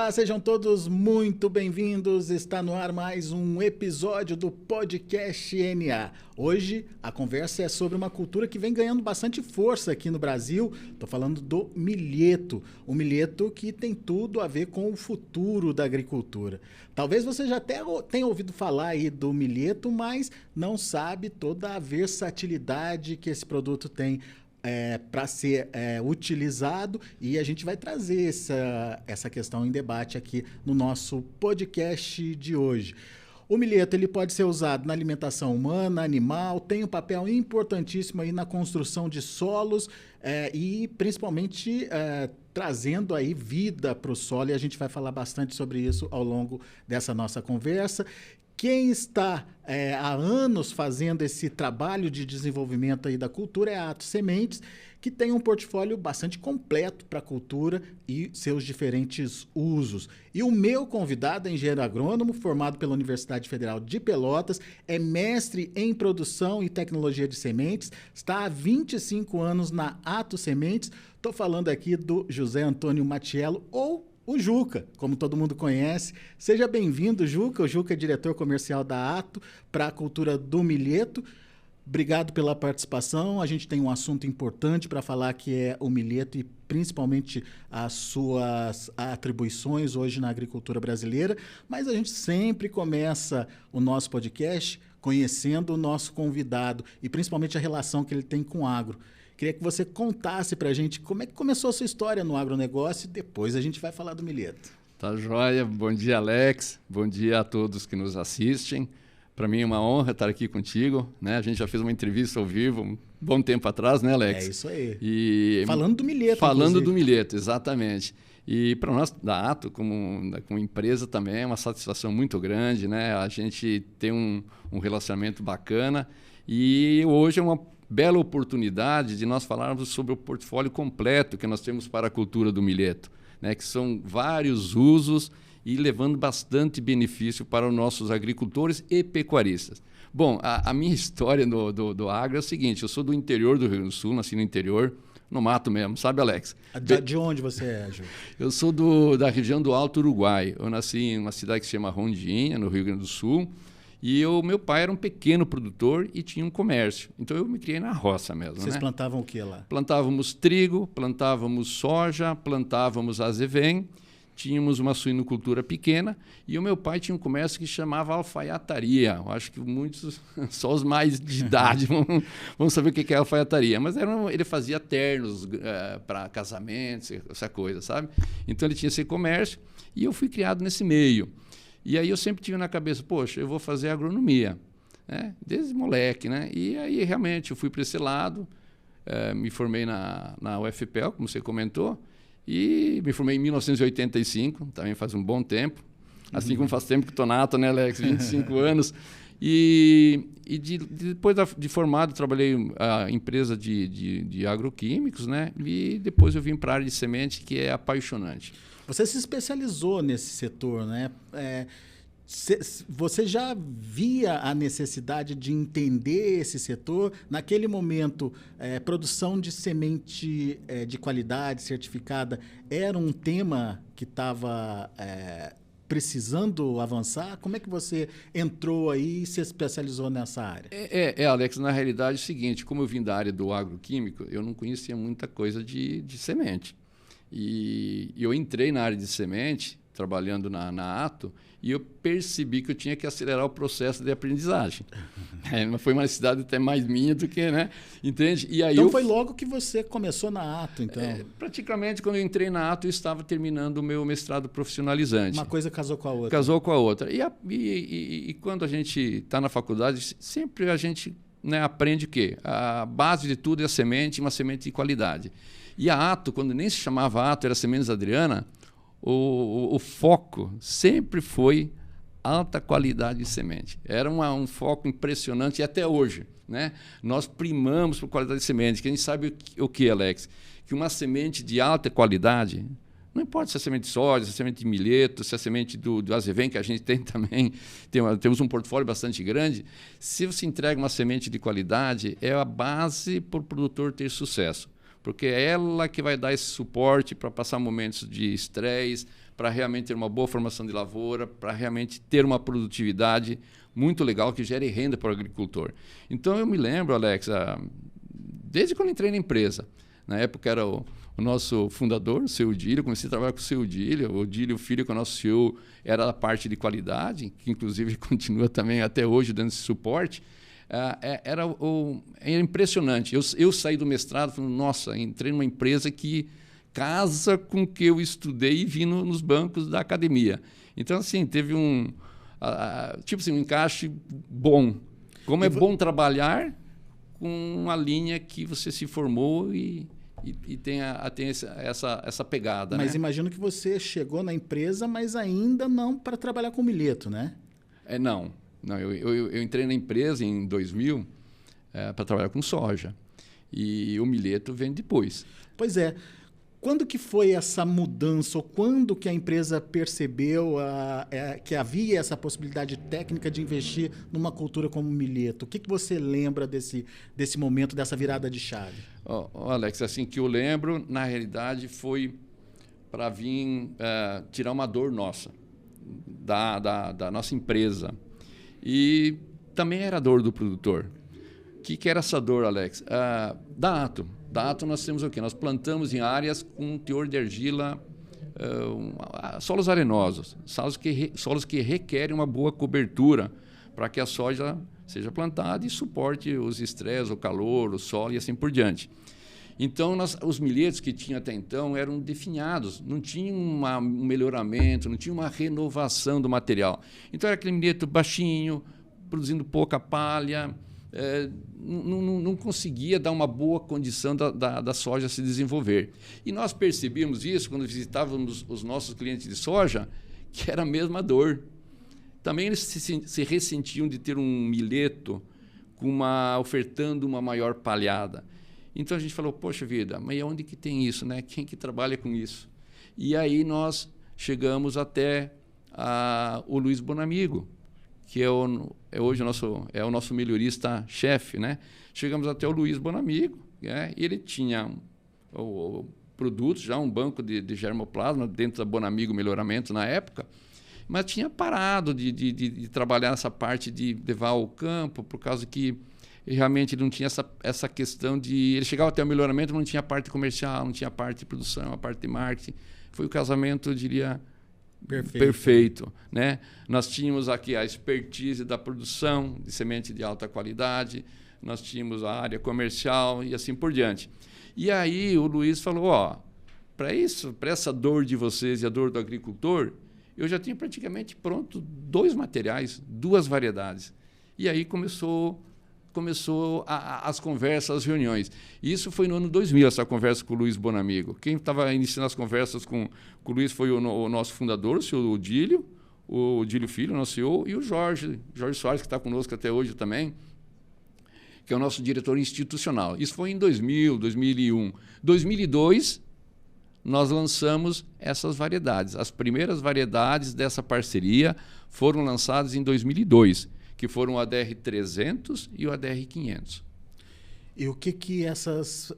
Olá, sejam todos muito bem-vindos. Está no ar mais um episódio do Podcast NA. Hoje a conversa é sobre uma cultura que vem ganhando bastante força aqui no Brasil. Estou falando do milheto. O milheto que tem tudo a ver com o futuro da agricultura. Talvez você já até tenha ouvido falar aí do milheto, mas não sabe toda a versatilidade que esse produto tem para ser utilizado, e a gente vai trazer essa questão em debate aqui no nosso podcast de hoje. O milheto ele pode ser usado na alimentação humana, animal, tem um papel importantíssimo aí na construção de solos e principalmente trazendo aí vida para o solo, e a gente vai falar bastante sobre isso ao longo dessa nossa conversa. Quem está há anos fazendo esse trabalho de desenvolvimento aí da cultura é a Ato Sementes, que tem um portfólio bastante completo para a cultura e seus diferentes usos. E o meu convidado é engenheiro agrônomo, formado pela Universidade Federal de Pelotas, é mestre em produção e tecnologia de sementes, está há 25 anos na Ato Sementes. Estou falando aqui do José Antônio Matiello, ou o Juca, como todo mundo conhece. Seja bem-vindo, Juca. O Juca é diretor comercial da Ato para a cultura do milheto. Obrigado pela participação. A gente tem um assunto importante para falar, que é o milheto e principalmente as suas atribuições hoje na agricultura brasileira. Mas a gente sempre começa o nosso podcast conhecendo o nosso convidado e principalmente a relação que ele tem com o agro. Queria que você contasse para a gente como é que começou a sua história no agronegócio e depois a gente vai falar do milheto. Tá joia. Bom dia, Alex. Bom dia a todos que nos assistem. Para mim é uma honra estar aqui contigo, né? A gente já fez uma entrevista ao vivo um bom tempo atrás, né, Alex? É isso aí. E falando do milheto. Falando do milheto, exatamente. E para nós da Ato, como empresa, também é uma satisfação muito grande, né? A gente tem um relacionamento bacana e hoje é uma bela oportunidade de nós falarmos sobre o portfólio completo que nós temos para a cultura do milheto, né? Que são vários usos e levando bastante benefício para os nossos agricultores e pecuaristas. Bom, a minha história do agro é o seguinte: eu sou do interior do Rio Grande do Sul, nasci no interior, no mato mesmo, sabe, Alex? De onde você é, Ju? Eu sou da região do Alto Uruguai. Eu nasci em uma cidade que se chama Rondinha, no Rio Grande do Sul. E meu pai era um pequeno produtor e tinha um comércio. Então eu me criei na roça mesmo. Vocês plantavam o que lá? Plantávamos trigo, plantávamos soja, plantávamos azevém, tínhamos uma suinocultura pequena e o meu pai tinha um comércio que chamava alfaiataria. Eu acho que muitos, só os mais de idade vão saber o que é alfaiataria. Mas ele fazia ternos para casamentos, essa coisa, sabe? Então ele tinha esse comércio e eu fui criado nesse meio. E aí eu sempre tive na cabeça, poxa, eu vou fazer agronomia, né? Desde moleque, né? E aí realmente eu fui para esse lado, me formei na UFPEL, como você comentou, e me formei em 1985, também faz um bom tempo, assim como faz tempo que estou na Ato, né, Alex? 25 anos. E depois de formado, trabalhei em empresa de agroquímicos, né? E depois eu vim para a área de semente, que é apaixonante. Você se especializou nesse setor, né? Você já via a necessidade de entender esse setor? Naquele momento, produção de semente de qualidade certificada era um tema que estava precisando avançar? Como é que você entrou aí e se especializou nessa área? Alex, na realidade é o seguinte: como eu vim da área do agroquímico, eu não conhecia muita coisa de semente. E eu entrei na área de semente, trabalhando na Ato, e eu percebi que eu tinha que acelerar o processo de aprendizagem. Foi uma necessidade até mais minha do que, né? Entende? E aí então foi logo que você começou na Ato, então? Praticamente, quando eu entrei na Ato, eu estava terminando o meu mestrado profissionalizante. Uma coisa casou com a outra. Casou com a outra. E quando a gente está na faculdade, sempre a gente, né, aprende o quê? A base de tudo é a semente, uma semente de qualidade. E a Ato, quando nem se chamava Ato, era Sementes Adriana, o foco sempre foi alta qualidade de semente. Era um foco impressionante, e até hoje, né? Nós primamos por qualidade de semente, que a gente sabe o que, Alex? Que uma semente de alta qualidade, não importa se é semente de soja, se é semente de milheto, se é semente do azevém, que a gente tem também, temos um portfólio bastante grande, se você entrega uma semente de qualidade, é a base para o produtor ter sucesso. Porque é ela que vai dar esse suporte para passar momentos de estresse, para realmente ter uma boa formação de lavoura, para realmente ter uma produtividade muito legal que gere renda para o agricultor. Então, eu me lembro, Alex, desde quando entrei na empresa, na época era o nosso fundador, o seu Odílio, comecei a trabalhar com o seu Odílio, o Odílio Filho, que é o nosso CEO, era a parte de qualidade, que inclusive continua também até hoje dando esse suporte. Era impressionante. Eu saí do mestrado falando, nossa, entrei numa empresa que casa com o que eu estudei e vi nos bancos da academia. Então, assim, teve um encaixe bom. Como é bom trabalhar com uma linha que você se formou e tem essa pegada. Mas né? Imagino que você chegou na empresa, mas ainda não para trabalhar com milheto, né? Não, eu entrei na empresa em 2000 para trabalhar com soja. E o milheto vem depois. Pois é. Quando que foi essa mudança, ou quando que a empresa percebeu que havia essa possibilidade técnica de investir numa cultura como o milheto? O que você lembra desse momento, dessa virada de chave? Alex, assim que eu lembro, na realidade, foi para vir tirar uma dor nossa, da nossa empresa. E também era dor do produtor. O que era essa dor, Alex? Da Ato nós temos o quê? Nós plantamos em áreas com teor de argila, solos arenosos, solos que requerem uma boa cobertura para que a soja seja plantada e suporte os estresses, o calor, o sol e assim por diante. Então, os milhetos que tinha até então eram definhados, não tinha um melhoramento, não tinha uma renovação do material. Então, era aquele milheto baixinho, produzindo pouca palha, não conseguia dar uma boa condição da soja se desenvolver. E nós percebíamos isso quando visitávamos os nossos clientes de soja, que era a mesma dor. Também eles se ressentiam de ter um milheto ofertando uma maior palhada. Então a gente falou, poxa vida, mas onde que tem isso, né? Quem que trabalha com isso? E aí nós chegamos até o Luiz Bonamigo, que hoje o nosso melhorista-chefe, né? Chegamos até o Luiz Bonamigo, e ele tinha produtos, já um banco de germoplasma dentro da Bonamigo Melhoramento na época, mas tinha parado de trabalhar essa parte de levar ao campo, por causa que realmente ele não tinha essa questão de... Ele chegava até o melhoramento, não tinha parte comercial, não tinha parte de produção, a parte de marketing. Foi o casamento, eu diria... Perfeito, né? Nós tínhamos aqui a expertise da produção de semente de alta qualidade, nós tínhamos a área comercial e assim por diante. E aí o Luiz falou, para essa dor de vocês e a dor do agricultor, eu já tinha praticamente pronto 2 materiais, 2 variedades. E aí começou as conversas, as reuniões. Isso foi no ano 2000, essa conversa com o Luiz Bonamigo. Quem estava iniciando as conversas com o Luiz foi o nosso fundador, o senhor Odílio, o Odílio Filho, o nosso CEO, e o Jorge Soares, que está conosco até hoje também, que é o nosso diretor institucional. Isso foi em 2000, 2001. 2002, nós lançamos essas variedades. As primeiras variedades dessa parceria foram lançadas em 2002, que foram o ADR300 e o ADR500. E o que essas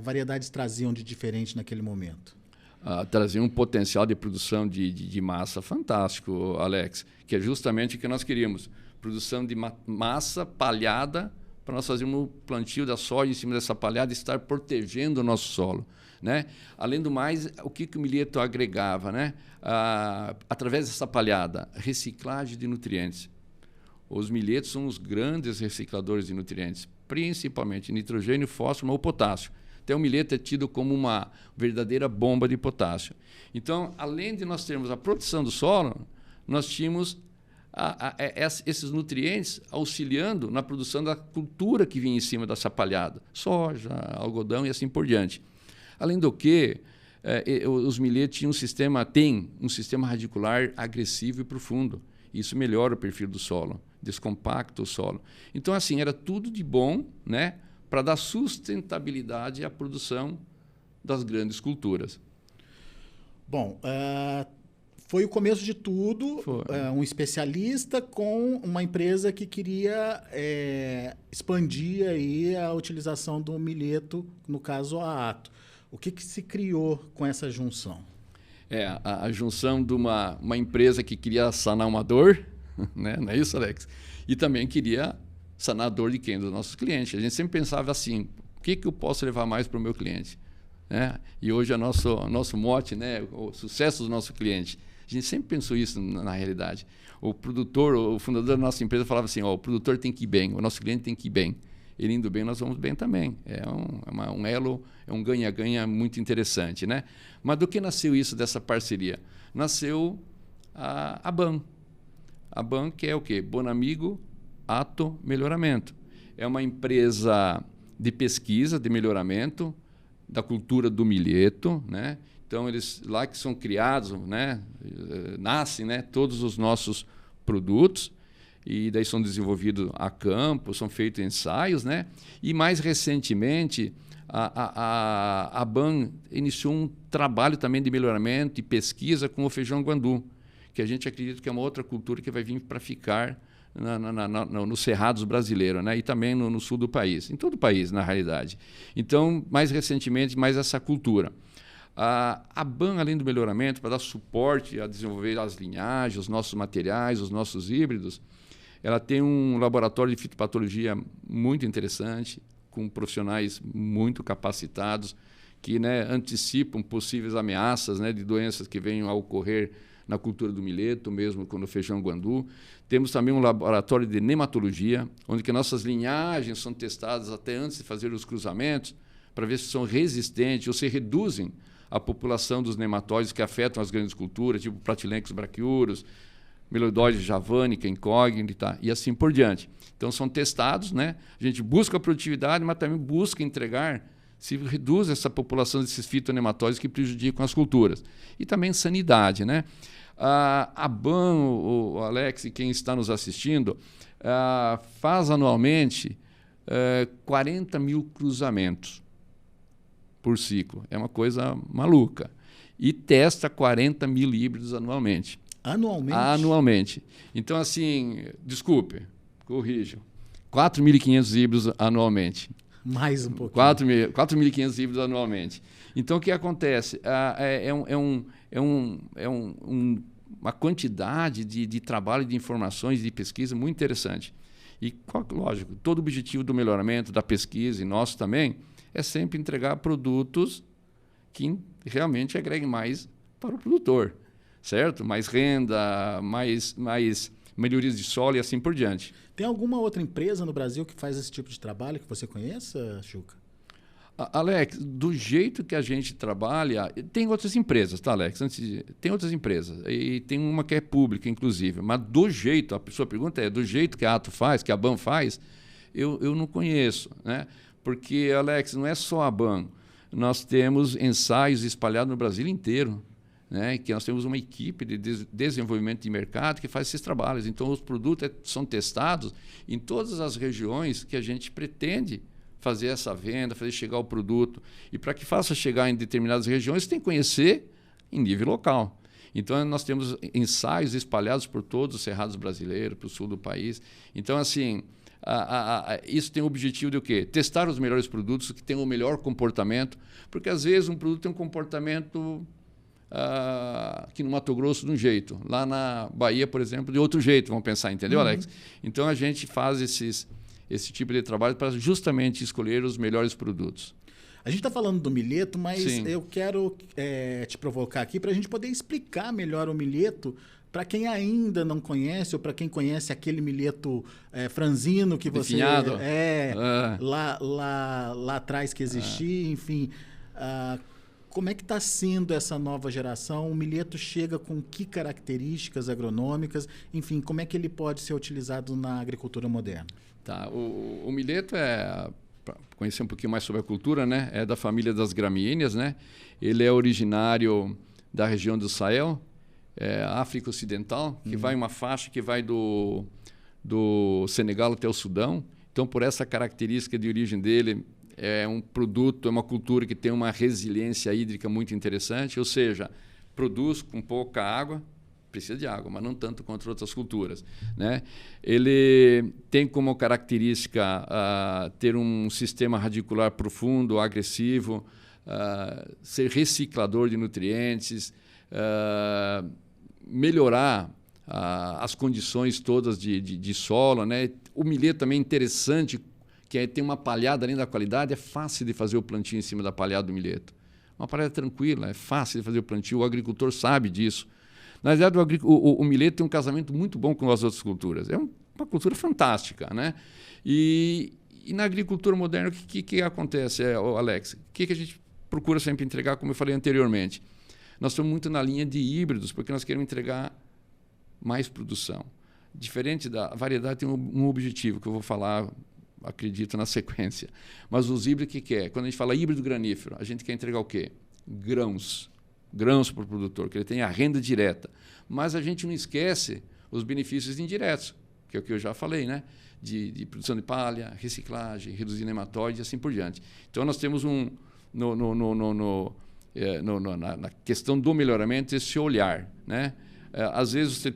variedades traziam de diferente naquele momento? Traziam um potencial de produção de massa fantástico, Alex, que é justamente o que nós queríamos. Produção de massa palhada, para nós fazermos o plantio da soja em cima dessa palhada e estar protegendo o nosso solo. Né? Além do mais, o que o milheto agregava? Né? Através dessa palhada, reciclagem de nutrientes. Os milhetos são os grandes recicladores de nutrientes, principalmente nitrogênio, fósforo ou potássio. Então, o milheto é tido como uma verdadeira bomba de potássio. Então, além de nós termos a proteção do solo, nós tínhamos esses nutrientes auxiliando na produção da cultura que vinha em cima dessa palhada, soja, algodão e assim por diante. Além do que, os milhetos têm um sistema radicular agressivo e profundo. Isso melhora o perfil do solo, descompacta o solo. Então, assim, era tudo de bom, né, para dar sustentabilidade à produção das grandes culturas. Bom, foi o começo de tudo, um especialista com uma empresa que queria expandir aí a utilização do milheto, no caso a Ato. O que se criou com essa junção? A junção de uma empresa que queria sanar uma dor, né? Não é isso, Alex? E também queria sanar a dor de quem? Dos nossos clientes. A gente sempre pensava assim, o que eu posso levar mais para o meu cliente? Né? E hoje é nosso mote, né? O sucesso do nosso cliente. A gente sempre pensou isso na realidade. O fundador da nossa empresa falava assim, o produtor tem que ir bem, o nosso cliente tem que ir bem. Ele indo bem, nós vamos bem também. É um elo, é um ganha-ganha muito interessante, né? Mas do que nasceu isso, dessa parceria? Nasceu a BAM. A BAM, que é o quê? Bonamigo Ato Melhoramento. É uma empresa de pesquisa, de melhoramento da cultura do milheto, né? Então, eles lá que são criados, né? Nascem, né? Todos os nossos produtos. E daí são desenvolvidos a campo, são feitos ensaios, né? E mais recentemente a BAM iniciou um trabalho também de melhoramento e pesquisa com o feijão guandu, que a gente acredita que é uma outra cultura que vai vir para ficar nos cerrados brasileiros, né? E também no sul do país, em todo o país, na realidade. Então, mais recentemente, mais essa cultura. A BAM, além do melhoramento, para dar suporte a desenvolver as linhagens, os nossos materiais, os nossos híbridos, ela tem um laboratório de fitopatologia muito interessante, com profissionais muito capacitados, que, né, antecipam possíveis ameaças, né, de doenças que venham a ocorrer na cultura do milheto, mesmo com o feijão guandu. Temos também um laboratório de nematologia, onde que nossas linhagens são testadas até antes de fazer os cruzamentos, para ver se são resistentes ou se reduzem a população dos nematóides que afetam as grandes culturas, tipo Platylenchus brachiurus, Meloidoides javanica, incógnita e assim por diante. Então, são testados, né? A gente busca a produtividade, mas também busca entregar se reduz essa população desses fitonematóides que prejudicam as culturas. E também sanidade, né? A BAM, o Alex e quem está nos assistindo, faz anualmente 40 mil cruzamentos por ciclo. É uma coisa maluca. E testa 40 mil híbridos anualmente. Anualmente? Anualmente. Então, assim, desculpe, corrijam. 4.500 híbridos anualmente. Mais um pouquinho. 4.500 híbridos anualmente. Então, o que acontece? Uma quantidade de trabalho, de informações, de pesquisa muito interessante. E, lógico, todo o objetivo do melhoramento, da pesquisa e nosso também, é sempre entregar produtos que realmente agreguem mais para o produtor. Certo? Mais renda, mais melhorias de solo e assim por diante. Tem alguma outra empresa no Brasil que faz esse tipo de trabalho que você conheça, Chuca? Alex, do jeito que a gente trabalha, tem outras empresas, tá, Alex? Tem outras empresas, e tem uma que é pública, inclusive, mas do jeito, a sua pergunta é, do jeito que a Ato faz, que a BAM faz, eu não conheço, né? Porque, Alex, não é só a BAM, nós temos ensaios espalhados no Brasil inteiro, né, que nós temos uma equipe de desenvolvimento de mercado que faz esses trabalhos. Então, os produtos são testados em todas as regiões que a gente pretende fazer essa venda, fazer chegar o produto. E para que faça chegar em determinadas regiões, você tem que conhecer em nível local. Então, nós temos ensaios espalhados por todos os cerrados brasileiros, para o sul do país. Então, assim, isso tem o objetivo de o quê? Testar os melhores produtos que tenham o melhor comportamento, porque, às vezes, um produto tem um comportamento aqui no Mato Grosso de um jeito, lá na Bahia, por exemplo, de outro jeito, vamos pensar, entendeu, Alex? Então, a gente faz esse tipo de trabalho para justamente escolher os melhores produtos. A gente está falando do milheto, mas Sim. Eu quero te provocar aqui para a gente poder explicar melhor o milheto para quem ainda não conhece ou para quem conhece aquele milheto franzino que você... Definhado. Lá atrás que existia, enfim... Como é que está sendo essa nova geração? O milheto chega com que características agronômicas? Enfim, como é que ele pode ser utilizado na agricultura moderna? Tá, o milheto para conhecer um pouquinho mais sobre a cultura, né? É da família das gramíneas, né? Ele é originário da região do Sahel, África Ocidental, que vai uma faixa que vai do Senegal até o Sudão. Então, por essa característica de origem dele, é um produto, é uma cultura que tem uma resiliência hídrica muito interessante, ou seja, produz com pouca água, precisa de água, mas não tanto quanto outras culturas, né? Ele tem como característica ter um sistema radicular profundo, agressivo, ser reciclador de nutrientes, melhorar as condições todas de solo, né? O milheto também é interessante, que tem uma palhada além da qualidade, é fácil de fazer o plantio em cima da palhada do milheto. Uma palhada tranquila, é fácil de fazer o plantio, o agricultor sabe disso. Na verdade, o milheto tem um casamento muito bom com as outras culturas. É uma cultura fantástica, né? E na agricultura moderna, o que acontece, Alex? O que a gente procura sempre entregar, como eu falei anteriormente? Nós estamos muito na linha de híbridos, porque nós queremos entregar mais produção. Diferente da variedade, tem um objetivo que eu vou falar, acredito, na sequência. Mas os híbridos, o que é? Quando a gente fala híbrido granífero, a gente quer entregar o quê? Grãos. Grãos para o produtor, que ele tenha renda direta. Mas a gente não esquece os benefícios indiretos, que é o que eu já falei, né? De produção de palha, reciclagem, reduzir nematóide e assim por diante. Então, nós temos na questão do melhoramento esse olhar, né? Às vezes você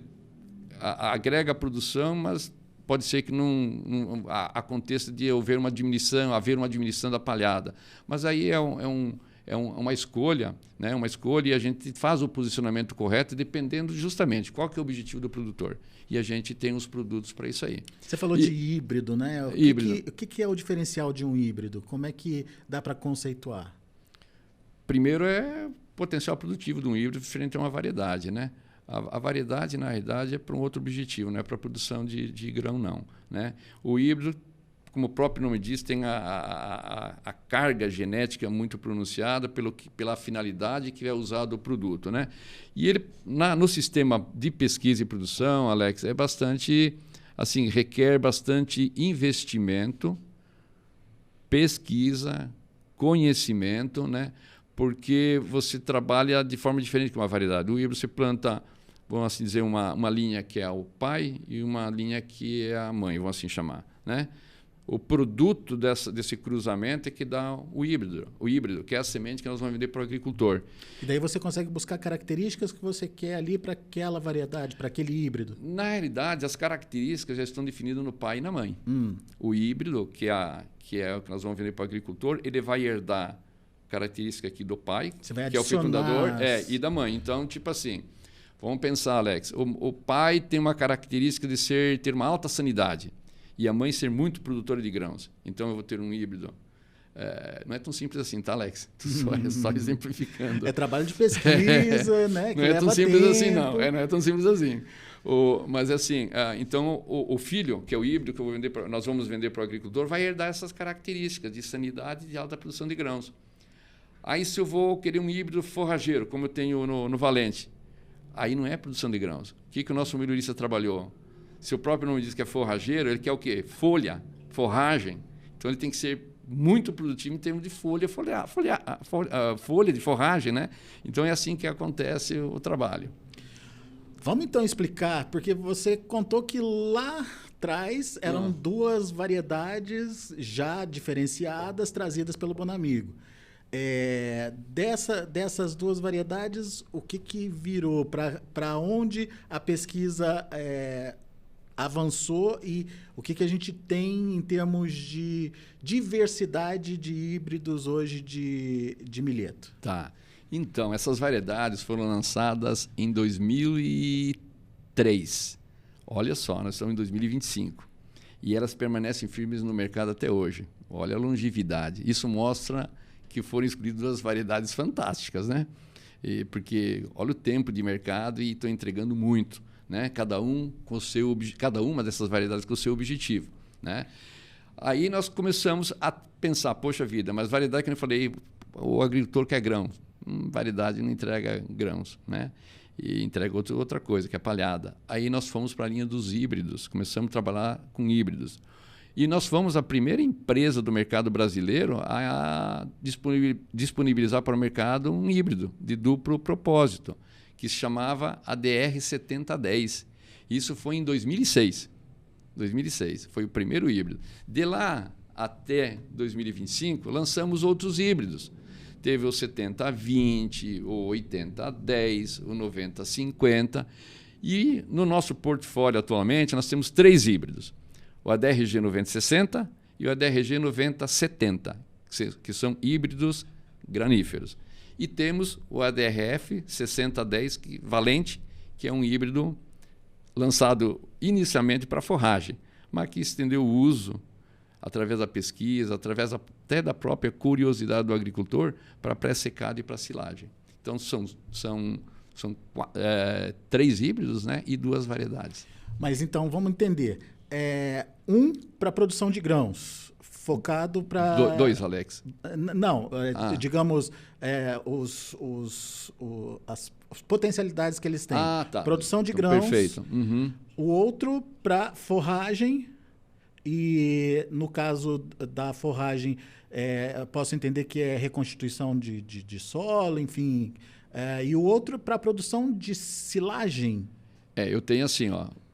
agrega a produção, mas pode ser que não aconteça de haver uma diminuição da palhada. Mas aí é uma escolha, né? Uma escolha, e a gente faz o posicionamento correto dependendo justamente qual que é o objetivo do produtor. E a gente tem os produtos para isso aí. Você falou de híbrido, né? O que é o diferencial de um híbrido? Como é que dá para conceituar? Primeiro é potencial produtivo de um híbrido diferente de uma variedade, né? A variedade, na realidade, é para um outro objetivo, não é para a produção de grão, não, né? O híbrido, como o próprio nome diz, tem a carga genética muito pronunciada pela finalidade que é usado o produto, né? E ele, no sistema de pesquisa e produção, Alex, é bastante, assim, requer bastante investimento, pesquisa, conhecimento, né? Porque você trabalha de forma diferente com uma variedade. O híbrido você planta, vamos assim dizer, uma linha que é o pai e uma linha que é a mãe, vamos assim chamar, né? O produto desse cruzamento é que dá o híbrido, que é a semente que nós vamos vender para o agricultor. E daí você consegue buscar características que você quer ali para aquela variedade, para aquele híbrido? Na realidade, as características já estão definidas no pai e na mãe. O híbrido, que é o que nós vamos vender para o agricultor, ele vai herdar característica aqui do pai, que é o fecundador, e da mãe. Então, tipo assim, vamos pensar, Alex, o pai tem uma característica de ter uma alta sanidade e a mãe ser muito produtora de grãos. Então, eu vou ter um híbrido. Não é tão simples assim, tá, Alex? Só exemplificando. É trabalho de pesquisa, né? Não é tão simples assim, não. Não é tão simples assim. Mas, assim, então, o filho, que é o híbrido que nós vamos vender para o agricultor, vai herdar essas características de sanidade e de alta produção de grãos. Aí, se eu vou querer um híbrido forrageiro, como eu tenho no Valente, aí não é produção de grãos. O que o nosso melhorista trabalhou? Se o próprio nome diz que é forrageiro, ele quer o quê? Folha, forragem. Então, ele tem que ser muito produtivo em termos de folha de forragem, né? Então, é assim que acontece o trabalho. Vamos, então, explicar, porque você contou que lá atrás eram duas variedades já diferenciadas, trazidas pelo Bonamigo. Dessas duas variedades, o que virou? Para onde a pesquisa avançou e o que a gente tem em termos de diversidade de híbridos hoje de milheto? Tá. Então, essas variedades foram lançadas em 2003. Olha só, nós estamos em 2025. E elas permanecem firmes no mercado até hoje. Olha a longevidade. Isso mostra que foram escolhidas duas variedades fantásticas, né? Porque olha o tempo de mercado e estão entregando muito, né? Cada uma dessas variedades com o seu objetivo, né? Aí nós começamos a pensar, poxa vida, mas variedade que eu falei, o agricultor quer grão, variedade não entrega grãos, né? E entrega outra coisa, que é a palhada. Aí nós fomos para a linha dos híbridos, começamos a trabalhar com híbridos. E nós fomos a primeira empresa do mercado brasileiro a disponibilizar para o mercado um híbrido de duplo propósito, que se chamava ADR 7010. Isso foi em 2006. 2006 foi o primeiro híbrido. De lá até 2025, lançamos outros híbridos. Teve o 7020, o 8010, o 9050. E no nosso portfólio atualmente, nós temos 3 híbridos. O ADRG 9060 e o ADRG 9070, que são híbridos graníferos. E temos o ADRF 6010 Valente, que é um híbrido lançado inicialmente para forragem, mas que estendeu o uso através da pesquisa, através até da própria curiosidade do agricultor para pré-secado e para silagem. Então, são 3 híbridos, né, e 2 variedades. Mas então, vamos entender. Um para produção de grãos, focado para... 2, Alex. Não, digamos, as potencialidades que eles têm. Tá. Produção de então, grãos. Perfeito. Uhum. O outro para forragem. E no caso da forragem, posso entender que é reconstituição de solo, enfim. E o outro para produção de silagem. Eu tenho assim,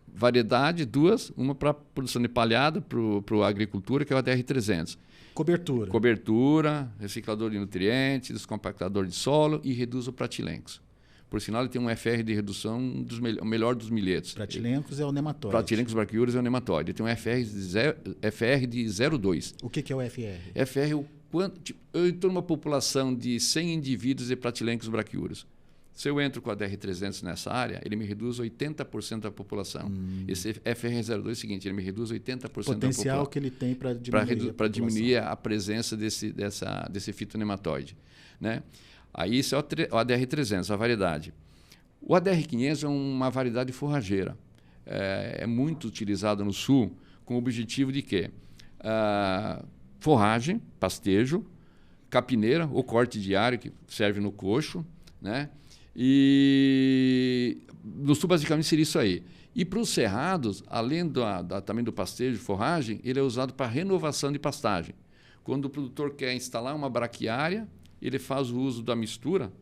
variedade, 2, uma para produção de palhada, para a agricultura, que é o ADR300. Cobertura, reciclador de nutrientes, descompactador de solo e reduz o pratilencos. Por sinal, ele tem um FR de redução, o melhor dos milhetos. Pratilencos é o nematóide. Pratilencos braquiúrios é o nematóide. Ele tem um FR de 0,2. O que é o FR? FR é o quanto... eu estou numa população de 100 indivíduos de pratilencos braquiúrios. Se eu entro com a DR300 nessa área, ele me reduz 80% da população. Esse FR02 é o seguinte, ele me reduz 80% da população. O potencial que ele tem para diminuir para diminuir a presença desse fitonematóide, né? Aí isso é o ADR300, a variedade. O ADR500 é uma variedade forrageira. É muito utilizado no sul com o objetivo de quê? Forragem, pastejo, capineira ou corte diário, que serve no coxo, né? E no sul basicamente seria isso aí. E para os cerrados, além também do pastejo, forragem, ele é usado para renovação de pastagem. Quando o produtor quer instalar uma braquiária, ele faz o uso da mistura,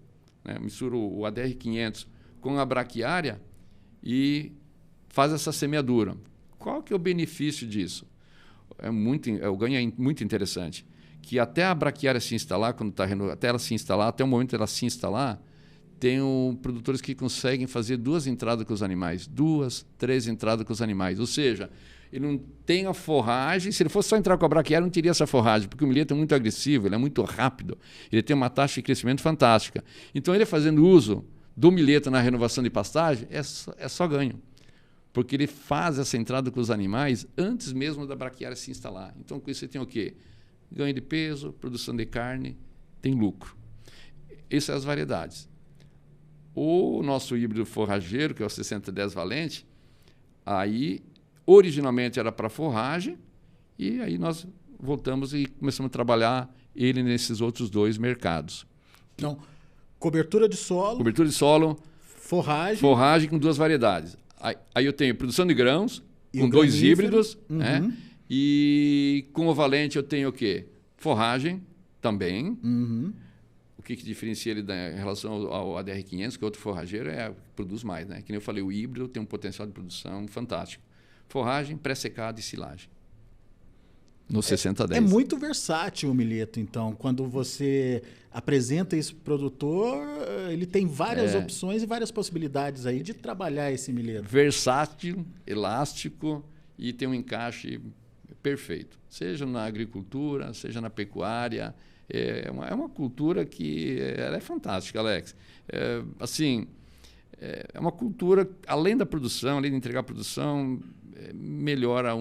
né? Mistura o ADR500 com a braquiária e faz essa semeadura. Qual que é o benefício disso? O ganho é muito interessante. Que até a braquiária se instalar, até o momento dela se instalar, tem produtores que conseguem fazer 2 entradas com os animais, 2, 3 entradas com os animais. Ou seja, ele não tem a forragem. Se ele fosse só entrar com a braquiária, não teria essa forragem, porque o milheto é muito agressivo, ele é muito rápido, ele tem uma taxa de crescimento fantástica. Então, ele fazendo uso do milheto na renovação de pastagem, é só ganho, porque ele faz essa entrada com os animais antes mesmo da braquiária se instalar. Então, com isso você tem o quê? Ganho de peso, produção de carne, tem lucro. Essas são as variedades. O nosso híbrido forrageiro, que é o 6010 Valente, aí originalmente era para forragem, e aí nós voltamos e começamos a trabalhar ele nesses outros 2 mercados. Então, cobertura de solo, forragem com 2 variedades. Aí eu tenho produção de grãos, com 2 híbridos, né? E com o Valente eu tenho o quê? Forragem também. O que diferencia ele em relação ao ADR500, que é outro forrageiro, produz mais, né? Que nem eu falei, o híbrido tem um potencial de produção fantástico. Forragem, pré-secado e silagem. No 6010. É muito versátil o milheto, então. Quando você apresenta isso para o produtor, ele tem várias opções e várias possibilidades aí de trabalhar esse milheto. Versátil, elástico e tem um encaixe perfeito. Seja na agricultura, seja na pecuária. É uma cultura que ela é fantástica, Alex. É uma cultura, além da produção, além de entregar a produção, melhora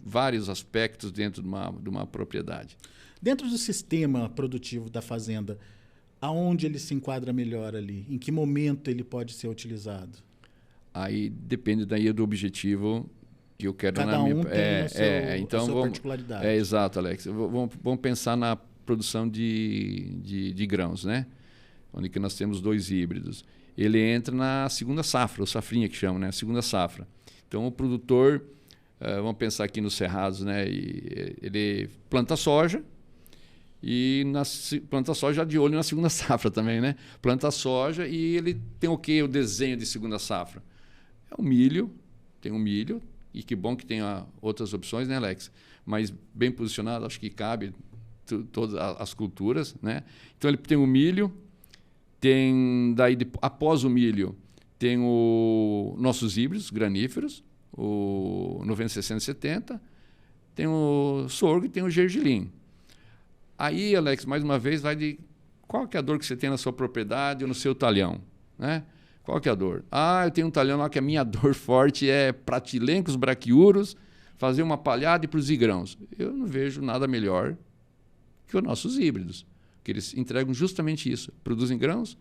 vários aspectos dentro de uma propriedade. Dentro do sistema produtivo da fazenda, aonde ele se enquadra melhor ali? Em que momento ele pode ser utilizado? Aí depende do objetivo que eu quero. Cada um tem a sua particularidade. Exato, Alex. Vamos pensar na produção de grãos, né? Onde que nós temos 2 híbridos. Ele entra na segunda safra, ou safrinha que chama, né? Segunda safra. Então, o produtor, vamos pensar aqui nos cerrados, né? Ele planta soja e planta soja de olho na segunda safra também, né? Planta soja e ele tem o quê? O desenho de segunda safra. É o milho, tem o milho, e que bom que tenha outras opções, né, Alex? Mas bem posicionado, acho que cabe todas as culturas, né? Então, ele tem o milho, após o milho, tem nossos híbridos graníferos, o 90, 60, 70, tem o sorgo e tem o gergelim. Aí, Alex, mais uma vez, vai de qual que é a dor que você tem na sua propriedade ou no seu talhão, né? Qual que é a dor? Eu tenho um talhão lá que a minha dor forte é pratilencos braquiuros, fazer uma palhada e produzir grãos. Eu não vejo nada melhor que os nossos híbridos, que eles entregam justamente isso. Produzem grãos,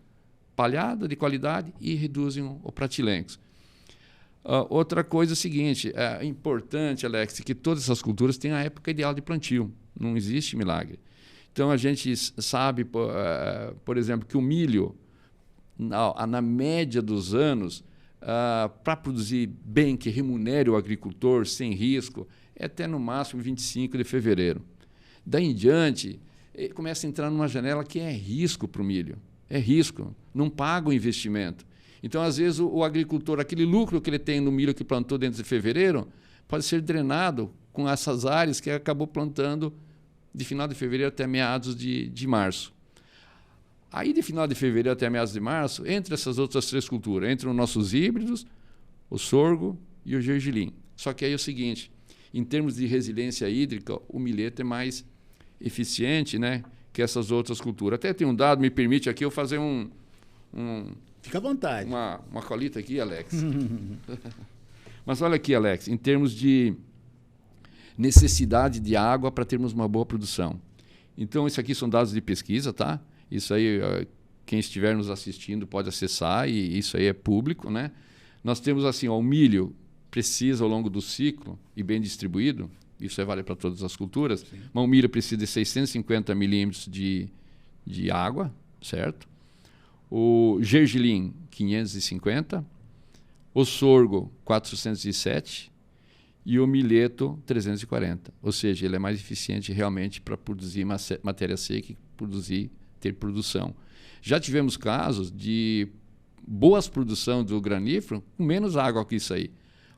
palhada de qualidade e reduzem o pratilencos. Outra coisa é o seguinte, é importante, Alex, que todas essas culturas têm a época ideal de plantio. Não existe milagre. Então, a gente sabe, por exemplo, que o milho, na média dos anos, para produzir bem, que remunere o agricultor sem risco, é até no máximo 25 de fevereiro. Daí em diante, começa a entrar numa janela que é risco para o milho. É risco, não paga o investimento. Então, às vezes, o agricultor, aquele lucro que ele tem no milho que plantou dentro de fevereiro, pode ser drenado com essas áreas que acabou plantando de final de fevereiro até meados de março. Aí, de final de fevereiro até meados de março, entre essas outras 3 culturas, entre os nossos híbridos, o sorgo e o gergelim. Só que aí é o seguinte, em termos de resiliência hídrica, o milheto é mais eficiente, né, que essas outras culturas. Até tem um dado, me permite aqui eu fazer Fica à vontade. Uma colita aqui, Alex. Mas olha aqui, Alex, em termos de necessidade de água para termos uma boa produção. Então, isso aqui são dados de pesquisa, tá? Isso aí, quem estiver nos assistindo pode acessar, e isso aí é público, né? Nós temos assim, o milho precisa, ao longo do ciclo, e bem distribuído, isso aí vale para todas as culturas, sim, mas o milho precisa de 650 milímetros de água, certo? O gergelim, 550, o sorgo, 407 e o milheto, 340. Ou seja, ele é mais eficiente realmente para produzir matéria seca e ter produção. Já tivemos casos de boas produções do granífero com menos água que isso aí.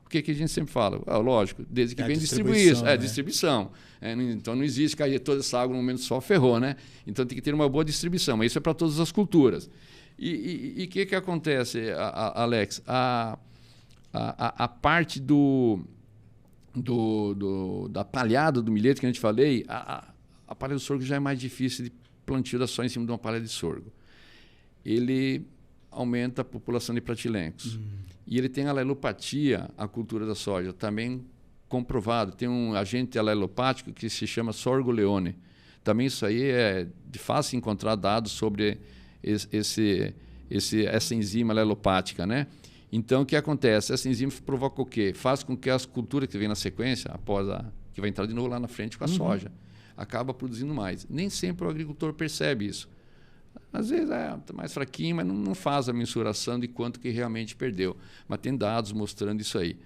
O que a gente sempre fala? Lógico, desde que vem distribuir isso. Né? Distribuição. Então não existe cair toda essa água no momento só, ferrou, né? Então tem que ter uma boa distribuição. Mas isso é para todas as culturas. E o que acontece, Alex? A parte da palhada do milheto que a gente falei, a palha do sorgo já é mais difícil de plantio da soja em cima de uma palha de sorgo. Ele aumenta a população de pratilencos. E ele tem alelopatia, a cultura da soja, também comprovado. Tem um agente alelopático que se chama sorgo-leone. Também isso aí é de fácil encontrar dados sobre essa enzima alelopática, né? Então, o que acontece? Essa enzima provoca o quê? Faz com que as culturas que vêm na sequência, que vai entrar de novo lá na frente com a soja, acaba produzindo mais. Nem sempre o agricultor percebe isso. Às vezes está mais fraquinho, mas não faz a mensuração de quanto que realmente perdeu. Mas tem dados mostrando isso aí.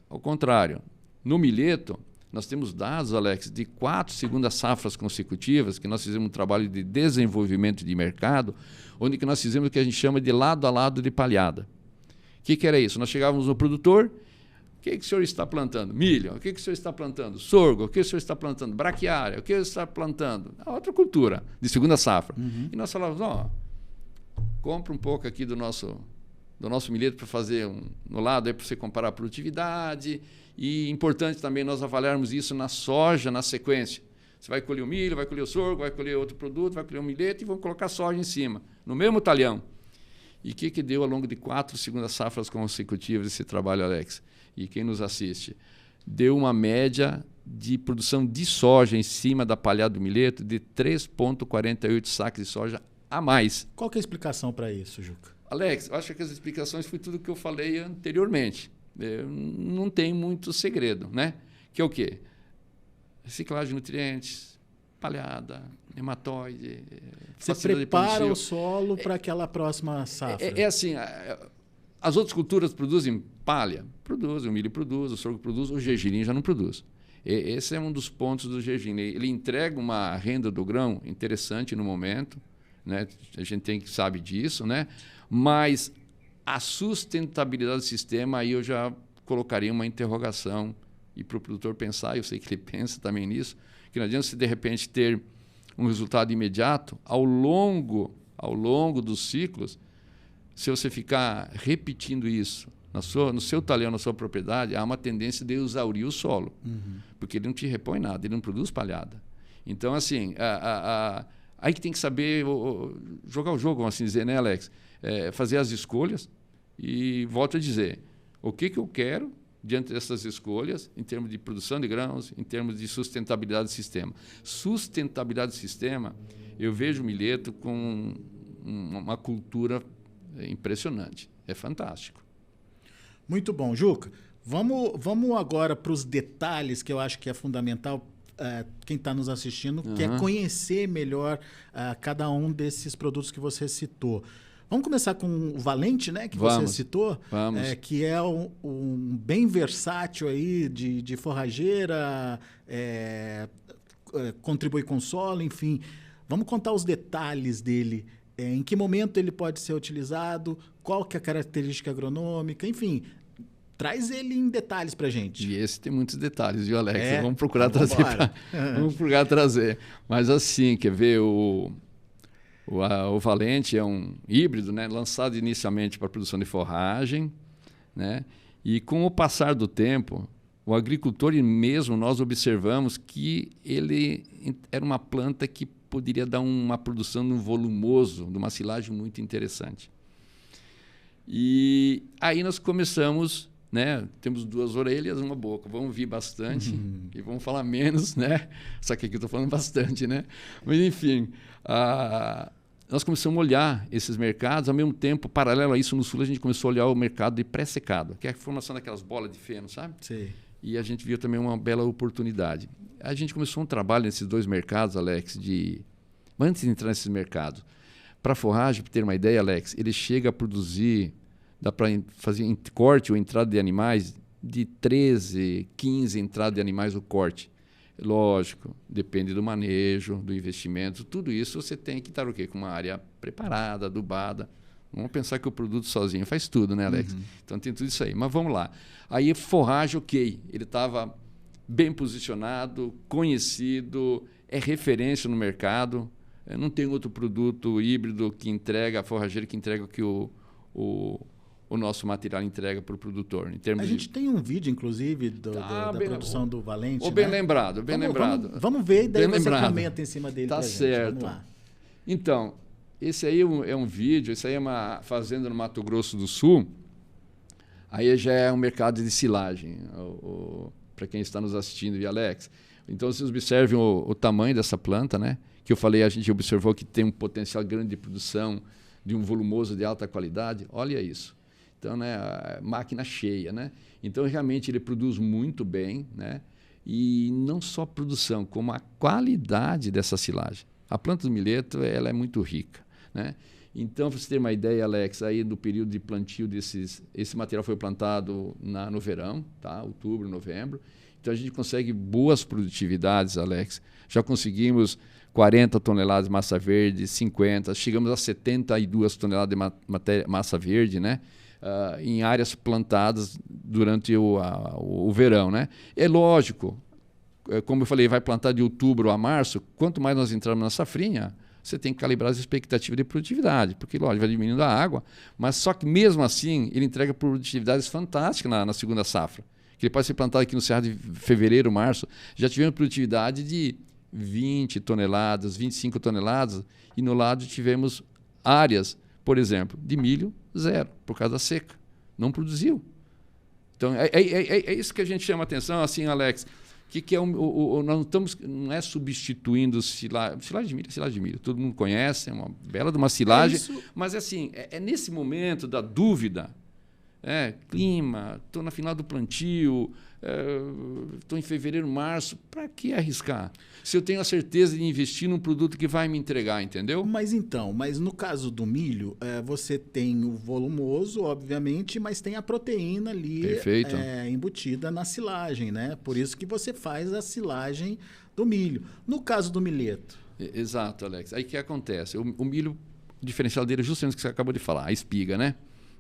Ao contrário, no milheto, nós temos dados, Alex, de 4 segundas safras consecutivas, que nós fizemos um trabalho de desenvolvimento de mercado, onde que nós fizemos o que a gente chama de lado a lado de palhada. O que era isso? Nós chegávamos no produtor, o que o senhor está plantando? Milho. O que o senhor está plantando? Sorgo. O que o senhor está plantando? Braquiária. O que o senhor está plantando? A outra cultura, de segunda safra. E nós falávamos, compra um pouco aqui do nosso milheto para fazer no lado, para você comparar a produtividade. E importante também nós avaliarmos isso na soja, na sequência. Você vai colher o milho, vai colher o sorgo, vai colher outro produto, vai colher o milheto e vão colocar soja em cima, no mesmo talhão. E o que deu ao longo de 4 segundas safras consecutivas esse trabalho, Alex? E quem nos assiste? Deu uma média de produção de soja em cima da palhada do milheto de 3,48 sacos de soja a mais. Qual que é a explicação para isso, Juca? Alex, eu acho que as explicações foi tudo que eu falei anteriormente. Não tem muito segredo, né? Que é o quê? Reciclagem de nutrientes, palhada, nematóide. Você prepara o solo para aquela próxima safra. É assim, as outras culturas produzem palha? Produzem, o milho produz, o sorgo produz, o gergelim já não produz. Esse é um dos pontos do gergelim. Ele entrega uma renda do grão interessante no momento, né? A gente sabe disso, né? Mas a sustentabilidade do sistema, aí eu já colocaria uma interrogação e para o produtor pensar, eu sei que ele pensa também nisso, que não adianta você, de repente, ter um resultado imediato ao longo dos ciclos. Se você ficar repetindo isso no seu talhão, na sua propriedade, há uma tendência de exaurir o solo, porque ele não te repõe nada, ele não produz palhada. Então, assim, Aí que tem que saber jogar o jogo, vamos assim dizer, né, Alex? Fazer as escolhas e, volto a dizer, o que eu quero diante dessas escolhas, em termos de produção de grãos, em termos de sustentabilidade do sistema. Sustentabilidade do sistema, eu vejo o milheto com uma cultura impressionante. É fantástico. Muito bom, Juca. Vamos agora para os detalhes que eu acho que é fundamental. Quem está nos assistindo quer conhecer melhor cada um desses produtos que você citou. Vamos começar com o Valente, né, que você citou, que é um bem versátil aí de forrageira, contribui com solo, enfim. Vamos contar os detalhes dele. Em que momento ele pode ser utilizado, qual que é a característica agronômica, enfim. Traz ele em detalhes para a gente. E esse tem muitos detalhes, viu, Alex? Vamos procurar trazer. Vamos procurar trazer. Mas assim, quer ver, o Valente é um híbrido, né, lançado inicialmente para a produção de forragem, né, e com o passar do tempo, o agricultor e mesmo nós observamos que ele era uma planta que poderia dar uma produção de um volumoso, de uma silagem muito interessante. E aí nós começamos, né, temos 2 orelhas, uma boca, vamos ouvir bastante e vamos falar menos, né? Só que aqui eu estou falando bastante, né? Mas enfim, nós começamos a olhar esses mercados, ao mesmo tempo, paralelo a isso, no Sul, a gente começou a olhar o mercado de pré-secado, que é a formação daquelas bolas de feno, sabe? Sim. E a gente viu também uma bela oportunidade. A gente começou um trabalho nesses 2 mercados, Alex, antes de entrar nesses mercados. Para forragem, para ter uma ideia, Alex, ele chega a produzir, dá para fazer corte ou entrada de animais de 13, 15 entradas de animais o corte. Lógico, depende do manejo, do investimento, tudo isso você tem que estar o quê? Com uma área preparada, adubada. Vamos pensar que o produto sozinho faz tudo, né, Alex? Então tem tudo isso aí. Mas vamos lá. Aí forragem, ok. Ele estava bem posicionado, conhecido, é referência no mercado. Não tem outro produto híbrido que entrega, a forrageira que entrega o que o nosso material entrega para o produtor. Em termos gente tem um vídeo, inclusive, da produção do Valente. Bem lembrado, bem lembrado. Vamos ver, e daí você comenta em cima dele. Tá certo. Vamos lá. Então, esse aí é um vídeo, isso aí é uma fazenda no Mato Grosso do Sul. Aí já é um mercado de silagem, para quem está nos assistindo, e Alex. Então, vocês observem o tamanho dessa planta, né? Que eu falei, a gente observou que tem um potencial grande de produção, de um volumoso de alta qualidade. Olha isso. Então, né, a máquina cheia, né? Então, realmente, ele produz muito bem, né? E não só a produção, como a qualidade dessa silagem. A planta do milheto, ela é muito rica, né? Então, para você ter uma ideia, Alex, aí do período de plantio esse material foi plantado no verão, tá? Outubro, novembro. Então, a gente consegue boas produtividades, Alex. Já conseguimos 40 toneladas de massa verde, 50, chegamos a 72 toneladas de massa verde, né? Em áreas plantadas durante o verão, né? É lógico, como eu falei, vai plantar de outubro a março, quanto mais nós entrarmos na safrinha, você tem que calibrar as expectativas de produtividade, porque, lógico, vai diminuindo a água, mas só que mesmo assim ele entrega produtividades fantásticas na segunda safra, que ele pode ser plantado aqui no Cerrado de fevereiro, março, já tivemos produtividade de 20 toneladas, 25 toneladas, e no lado tivemos áreas, por exemplo, de milho, 0, por causa da seca. Não produziu. Então, é isso que a gente chama a atenção, assim, Alex, que é não é substituindo silagem de milho. Todo mundo conhece, é uma bela de uma silagem, mas assim, é nesse momento da dúvida, clima, estou na final do plantio, estou em fevereiro, março, para que arriscar? Se eu tenho a certeza de investir num produto que vai me entregar, entendeu? Mas no caso do milho, você tem o volumoso, obviamente, mas tem a proteína ali embutida na silagem, né? Por isso que você faz a silagem do milho. No caso do milheto. Exato, Alex. Aí o que acontece? O milho, o diferencial dele é justamente o que você acabou de falar, a espiga, né?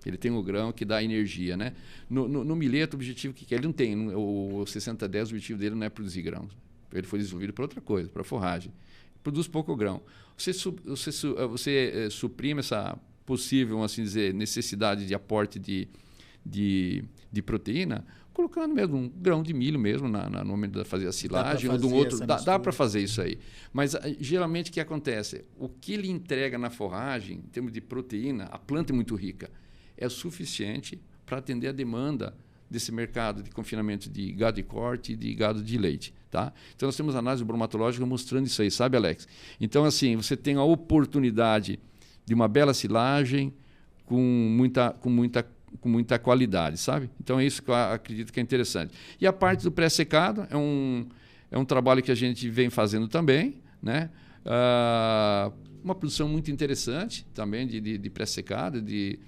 Ele tem o grão que dá energia, né? No milheto, o objetivo que ele não tem, o 60-10, o objetivo dele não é produzir grãos. Ele foi desenvolvido para outra coisa, para forragem. Produz pouco grão. Você suprime essa possível, assim dizer, necessidade de aporte de proteína colocando mesmo um grão de milho mesmo no momento de fazer a silagem ou de um fazer outro. Dá para fazer isso aí. Mas geralmente o que acontece? O que ele entrega na forragem, em termos de proteína, a planta é muito rica, é suficiente para atender a demanda desse mercado de confinamento de gado de corte e de gado de leite. Tá? Então, nós temos análise bromatológica mostrando isso aí, sabe, Alex? Então, assim, você tem a oportunidade de uma bela silagem com muita qualidade, sabe? Então, é isso que eu acredito que é interessante. E a parte do pré-secado é um trabalho que a gente vem fazendo também, né? Uma produção muito interessante também de pré-secado, de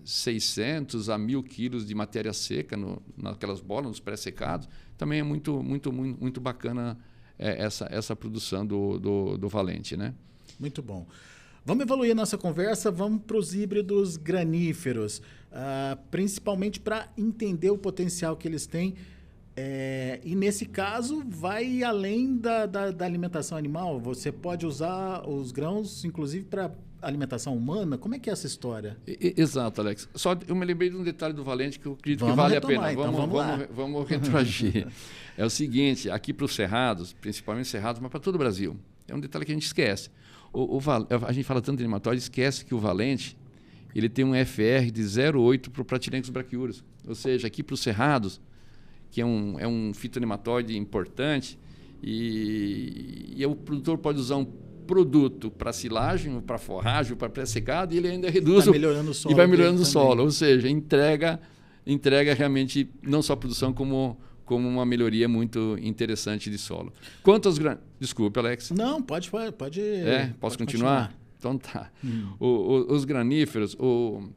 600 a 1.000 quilos de matéria seca naquelas bolas, nos pré-secados. Também é muito bacana essa produção do Valente, né? Muito bom. Vamos evoluir a nossa conversa, vamos para os híbridos graníferos, principalmente para entender o potencial que eles têm. E nesse caso, vai além da alimentação animal. Você pode usar os grãos, inclusive, para alimentação humana? Como é que é essa história? Exato, Alex. Só eu me lembrei de um detalhe do Valente que eu acredito que vale a pena. Então vamos retroagir. É o seguinte, aqui para os cerrados, principalmente cerrados, mas para todo o Brasil, é um detalhe que a gente esquece. A gente fala tanto de nematóide, esquece que o Valente ele tem um FR de 0,8 para o Platylenchus brachyurus. Ou seja, aqui para os cerrados, que é um fitonematóide importante, e o produtor pode usar um produto para silagem, para forragem, para pré-secado, e ele ainda reduz melhorando o solo e vai melhorando o solo. Ou seja, entrega realmente não só a produção, como uma melhoria muito interessante de solo. Quanto aos Desculpa, Alex. Não, pode posso continuar? Então tá. Os graníferos, o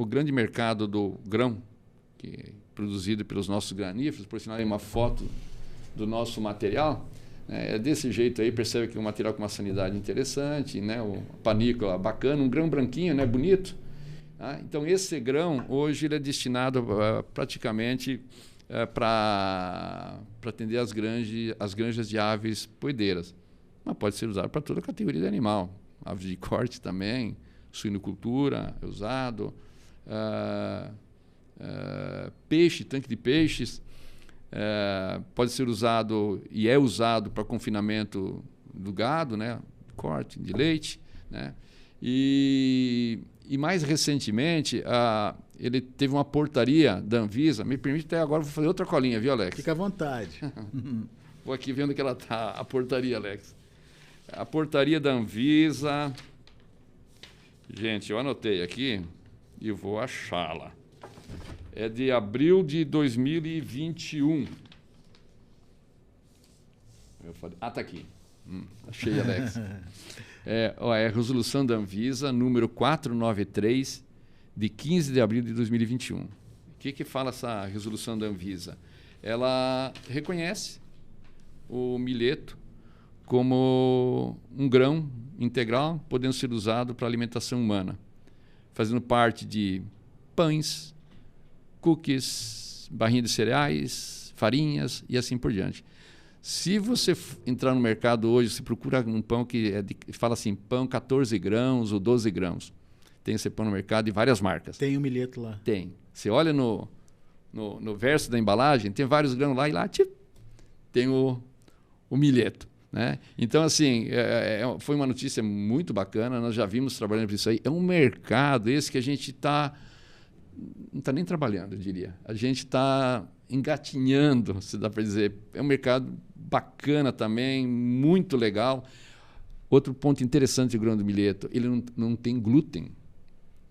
grande mercado do grão, que é produzido pelos nossos graníferos, por sinal, aí uma foto do nosso material, é desse jeito aí, percebe que é um material com uma sanidade interessante, né? A panícula bacana, um grão branquinho, né? Bonito. Tá? Então, esse grão, hoje, ele é destinado praticamente para atender as granjas de aves poedeiras. Mas pode ser usado para toda a categoria de animal. Aves de corte também, suinocultura é usado, peixe, tanque de peixes, pode ser usado e é usado para confinamento do gado, né? Corte de leite, né? E mais recentemente, ele teve uma portaria da Anvisa. Me permite até agora, vou fazer outra colinha, viu, Alex? Fica à vontade. Vou aqui vendo que ela está, a portaria, Alex. A portaria da Anvisa. Gente, eu anotei aqui e vou achá-la. É de abril de 2021. Eu falei, está aqui. Achei, Alex. É a resolução da Anvisa, número 493, de 15 de abril de 2021. O que fala essa resolução da Anvisa? Ela reconhece o milheto como um grão integral, podendo ser usado para alimentação humana, fazendo parte de pães, cookies, barrinha de cereais, farinhas e assim por diante. Se você entrar no mercado hoje, você procura um pão que fala assim, pão 14 grãos ou 12 grãos. Tem esse pão no mercado de várias marcas. Tem o milheto lá? Tem. Você olha no verso da embalagem, tem vários grãos lá e lá tem o milheto. Né? Então, assim, foi uma notícia muito bacana, nós já vimos trabalhando por isso aí. É um mercado esse que a gente não está nem trabalhando, eu diria. A gente está engatinhando, se dá para dizer. É um mercado bacana também, muito legal. Outro ponto interessante do grão do milheto, ele não tem glúten.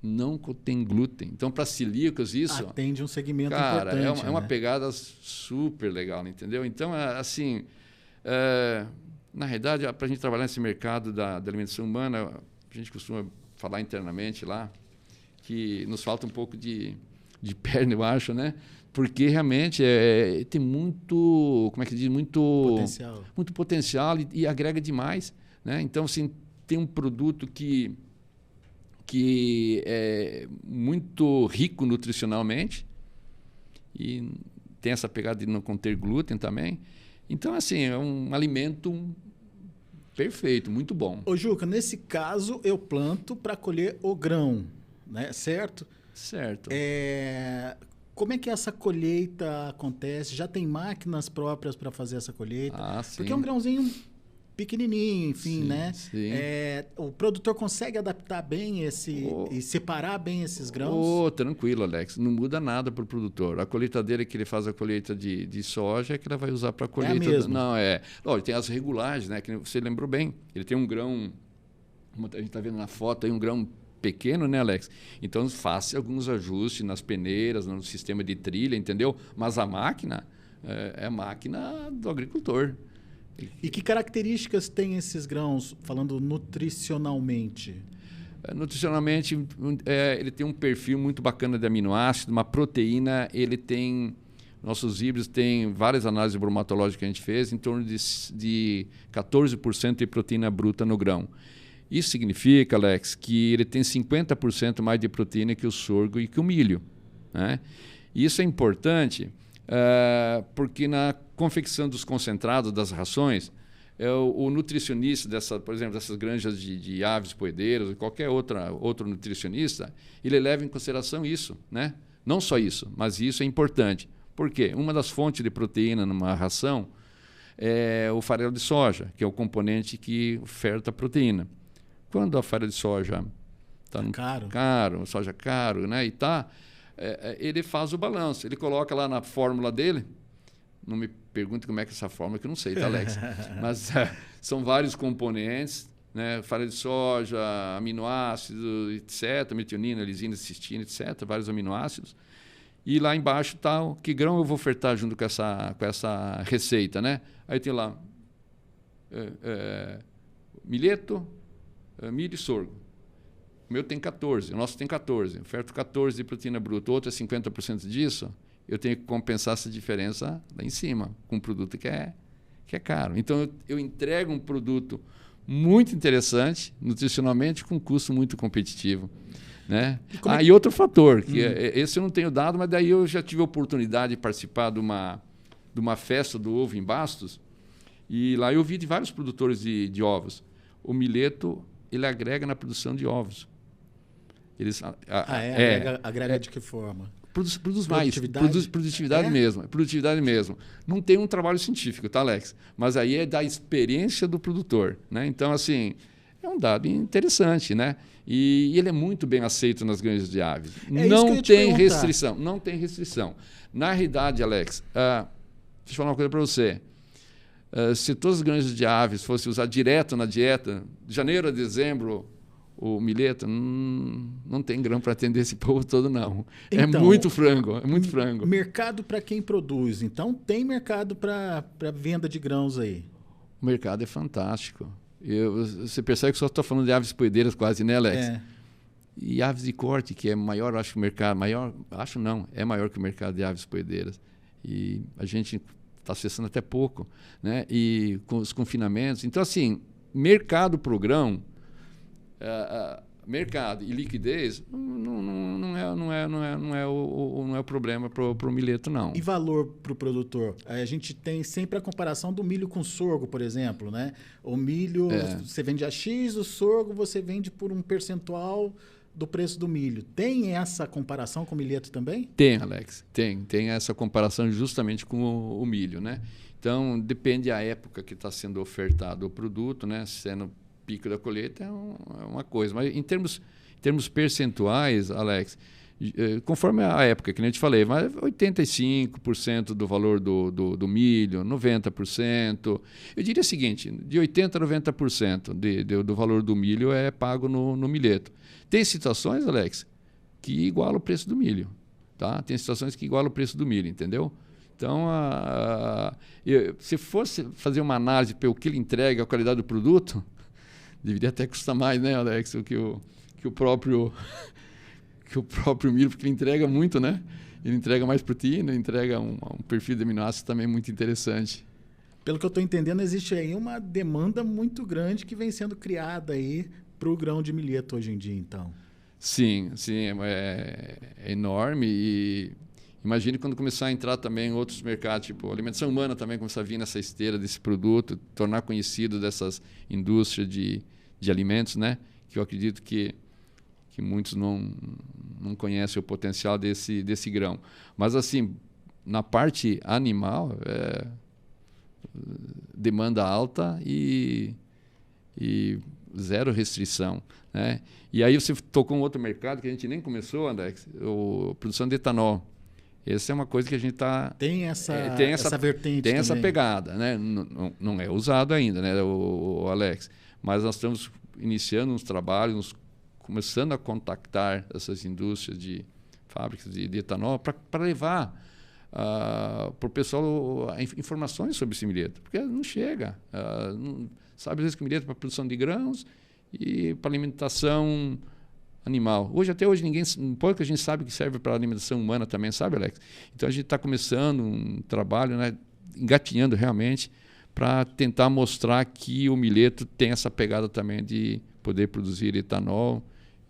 Não tem glúten. Então, para celíacos, isso... Atende um segmento importante. Cara, é uma pegada super legal, entendeu? Então, assim... na realidade, para a gente trabalhar nesse mercado da alimentação humana, a gente costuma falar internamente lá que nos falta um pouco de perna, eu acho, né? Porque realmente tem muito, como é que diz, muito potencial e agrega demais, né? Então, assim, tem um produto que é muito rico nutricionalmente e tem essa pegada de não conter glúten também. Então, assim, é um alimento perfeito, muito bom. Ô, Juca, nesse caso, eu planto para colher o grão, né? Certo? Certo. Como é que essa colheita acontece? Já tem máquinas próprias para fazer essa colheita? Sim. Porque é um grãozinho pequenininho, enfim, Sim, né? sim. O produtor consegue adaptar bem e separar bem esses grãos? Tranquilo, Alex. Não muda nada para o produtor. A colheitadeira que ele faz a colheita de soja é que ele vai usar para a colheita. É a mesma? Não, Olha, tem as regulagens, né? Que você lembrou bem. Ele tem um grão, como a gente está vendo na foto, aí, um grão pequeno, né, Alex? Então, faça alguns ajustes nas peneiras, no sistema de trilha, entendeu? Mas a máquina é a máquina do agricultor. E que características tem esses grãos, falando nutricionalmente? Nutricionalmente, ele tem um perfil muito bacana de aminoácido, uma proteína, ele tem... Nossos híbridos têm várias análises bromatológicas que a gente fez, em torno de 14% de proteína bruta no grão. Isso significa, Alex, que ele tem 50% mais de proteína que o sorgo e que o milho, né? Isso é importante porque na confecção dos concentrados das rações, o nutricionista, por exemplo, dessas granjas de aves poedeiras ou qualquer outro nutricionista, ele leva em consideração isso, né? Não só isso, mas isso é importante. Por quê? Uma das fontes de proteína numa ração é o farelo de soja, que é o componente que oferta a proteína. Quando a farelo de soja está caro, soja caro, né? E ele faz o balanço. Ele coloca lá na fórmula dele, não me pergunte como é que é essa fórmula, que eu não sei, tá, Alex? Mas são vários componentes, né? Farelo de soja, aminoácidos, etc., metionina, lisina, cistina, etc., vários aminoácidos. E lá embaixo está que grão eu vou ofertar junto com essa receita, né? Aí tem lá milheto, milho e sorgo. O meu tem 14, o nosso tem 14. Oferto 14 de proteína bruta, o outro é 50% disso. Eu tenho que compensar essa diferença lá em cima, com um produto que é caro. Então, eu entrego um produto muito interessante, nutricionalmente, com um custo muito competitivo, né? E outro fator, que esse eu não tenho dado, mas daí eu já tive a oportunidade de participar de uma festa do ovo em Bastos, e lá eu vi de vários produtores de ovos. O milheto, ele agrega na produção de ovos. Agrega de que forma? Produz mais, produtividade mesmo, produtividade mesmo. Não tem um trabalho científico, tá, Alex? Mas aí é da experiência do produtor, né? Então, assim, é um dado interessante, né? E ele é muito bem aceito nas granjas de aves. Não tem restrição, não tem restrição. Na realidade, Alex, deixa eu falar uma coisa para você. Se todas as granjas de aves fossem usar direto na dieta, de janeiro a dezembro, o milheto, não tem grão para atender esse povo todo, não. Então, é muito frango. Mercado para quem produz. Então, tem mercado para venda de grãos aí? O mercado é fantástico. Você percebe que só estou falando de aves poedeiras quase, né, Alex? E aves de corte, que é maior, acho que o mercado... é maior que o mercado de aves poedeiras. E a gente está acessando até pouco, né? E com os confinamentos. Então, assim, mercado para o grão... mercado e liquidez não é o problema para o milheto, não. E valor para o produtor? A gente tem sempre a comparação do milho com sorgo, por exemplo, né? O milho você vende a X, o sorgo você vende por um percentual do preço do milho. Tem essa comparação com o milheto também? Tem, Alex. Tem essa comparação justamente com o milho, né? Então, depende da época que está sendo ofertado o produto, né? Sendo pico da colheita é uma coisa, mas em termos percentuais, Alex, conforme a época que a gente falei, mas 85% do valor do milho, 90%. Eu diria o seguinte, de 80% a 90% do valor do milho é pago no milheto. Tem situações, Alex, que igualam o preço do milho, tá? Tem situações que igualam o preço do milho, entendeu? Então, se fosse fazer uma análise pelo que ele entrega, a qualidade do produto, deveria até custar mais, né, Alex, que o próprio milho, porque ele entrega muito, né? Ele entrega mais proteína, entrega um perfil de aminoácidos também muito interessante. Pelo que eu estou entendendo, existe aí uma demanda muito grande que vem sendo criada aí para o grão de milheto hoje em dia, então. Sim, é enorme e imagine quando começar a entrar também em outros mercados, tipo a alimentação humana também começar a vir nessa esteira desse produto, tornar conhecido dessas indústrias de alimentos, né? Que eu acredito que que muitos não conhecem o potencial desse grão. Mas, assim, na parte animal, demanda alta e zero restrição, né? E aí você tocou um outro mercado que a gente nem começou, Alex, a produção de etanol. Essa é uma coisa que a gente tem essa vertente, tem também. essa pegada, né? Não é usado ainda, né, o Alex? Mas nós estamos iniciando uns trabalhos, começando a contactar essas indústrias de fábricas de etanol para levar para o pessoal informações sobre esse milheto, porque não chega. Sabe, às vezes, que o milheto é para produção de grãos e para alimentação animal. Até hoje, pouco a gente sabe que serve para alimentação humana também, sabe, Alex? Então, a gente está começando um trabalho, né, engatinhando realmente, para tentar mostrar que o milheto tem essa pegada também de poder produzir etanol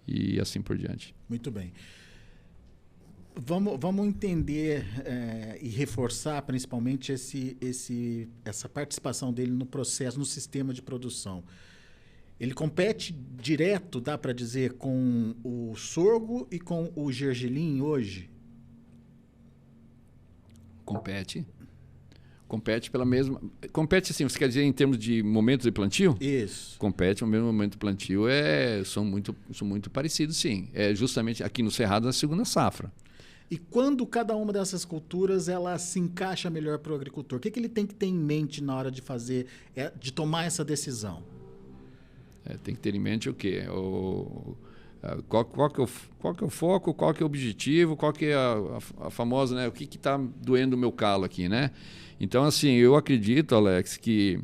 e assim por diante. Muito bem. Vamos entender e reforçar principalmente essa participação dele no processo, no sistema de produção. Ele compete direto, dá para dizer, com o sorgo e com o gergelim hoje? Compete pela mesma... Compete, assim, você quer dizer em termos de momentos de plantio? Isso. Compete no mesmo momento de plantio. São muito parecidos, sim. É justamente aqui no Cerrado, na segunda safra. E quando cada uma dessas culturas ela se encaixa melhor para o agricultor? O que ele tem que ter em mente na hora de de tomar essa decisão? Tem que ter em mente o quê? Qual que é o foco, qual que é o objetivo, qual que é a famosa, né? O que está doendo o meu calo aqui, né? Então, assim, eu acredito, Alex, que